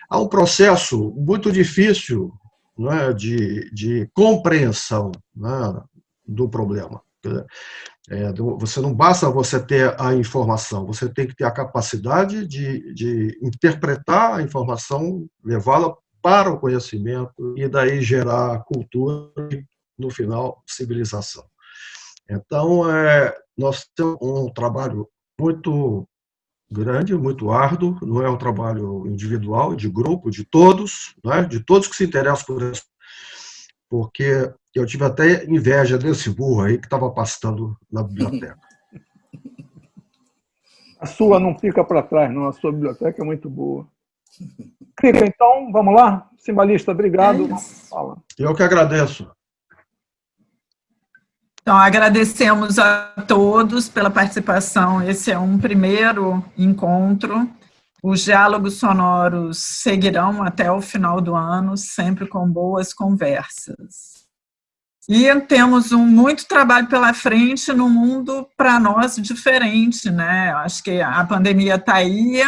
F: Há um processo muito difícil, né, de compreensão, né, do problema. Você não basta você ter a informação, você tem que ter a capacidade de interpretar a informação, levá-la para o conhecimento e daí gerar cultura e, no final, civilização. Então, nós temos um trabalho muito grande, muito árduo, não é um trabalho individual, de grupo, de todos, né? De todos que se interessam por isso, porque eu tive até inveja desse burro aí que estava pastando na biblioteca.
E: A sua não fica para trás, não, a sua biblioteca é muito boa. Crica, então, vamos lá? Simbalista, obrigado. Fala.
F: Eu que agradeço.
A: Então, agradecemos a todos pela participação. Esse é um primeiro encontro. Os diálogos sonoros seguirão até o final do ano, sempre com boas conversas. E temos muito trabalho pela frente num mundo, para nós, diferente, né? Acho que a pandemia está aí,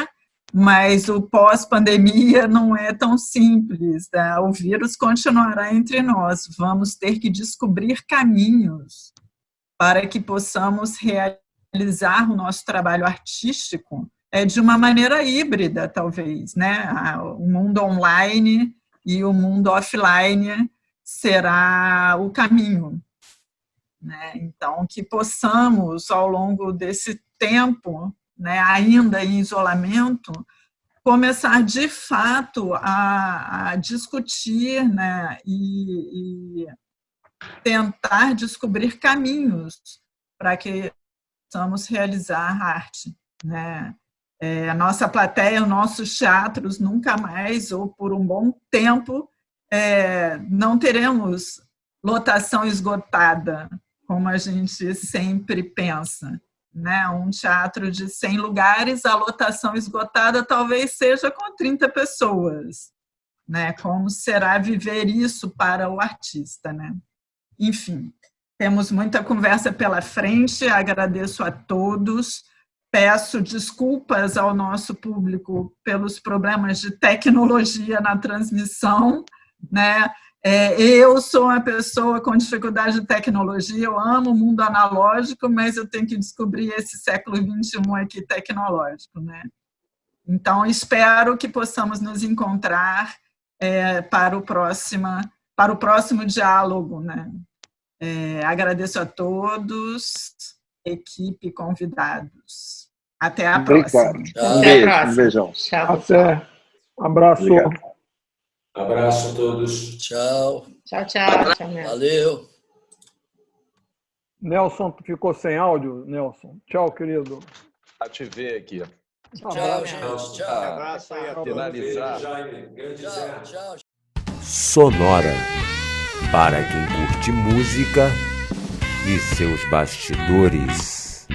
A: mas o pós-pandemia não é tão simples, né? O vírus continuará entre nós. Vamos ter que descobrir caminhos para que possamos realizar o nosso trabalho artístico de uma maneira híbrida, talvez, né? O mundo online e o mundo offline será o caminho, né? Então, que possamos, ao longo desse tempo, né, ainda em isolamento, começar, de fato, a discutir, né, e tentar descobrir caminhos para que possamos realizar arte, né? A nossa plateia, os nossos teatros, nunca mais, ou por um bom tempo, não teremos lotação esgotada, como a gente sempre pensa, né? Um teatro de 100 lugares, a lotação esgotada talvez seja com 30 pessoas, né? Como será viver isso para o artista, né? Enfim, temos muita conversa pela frente, agradeço a todos, peço desculpas ao nosso público pelos problemas de tecnologia na transmissão, né? Eu sou uma pessoa com dificuldade de tecnologia, eu amo o mundo analógico, mas eu tenho que descobrir esse século XXI aqui tecnológico, né? Então, espero que possamos nos encontrar para o próximo diálogo, né? Agradeço a todos, equipe, convidados. Até a próxima.
I: Um
K: beijão.
I: Tchau.
E: Até. Um abraço.
K: Obrigado.
H: Abraço a todos.
J: Tchau.
I: Tchau, tchau. Tchau, Nelson.
J: Valeu.
E: Nelson, tu ficou sem áudio, Nelson? Tchau, querido.
D: Ativei aqui.
J: Tchau, gente. Tchau.
G: Abraço aí a todos.
D: Finalizar.
J: Tchau.
L: Sonora. Para quem curte música e seus bastidores.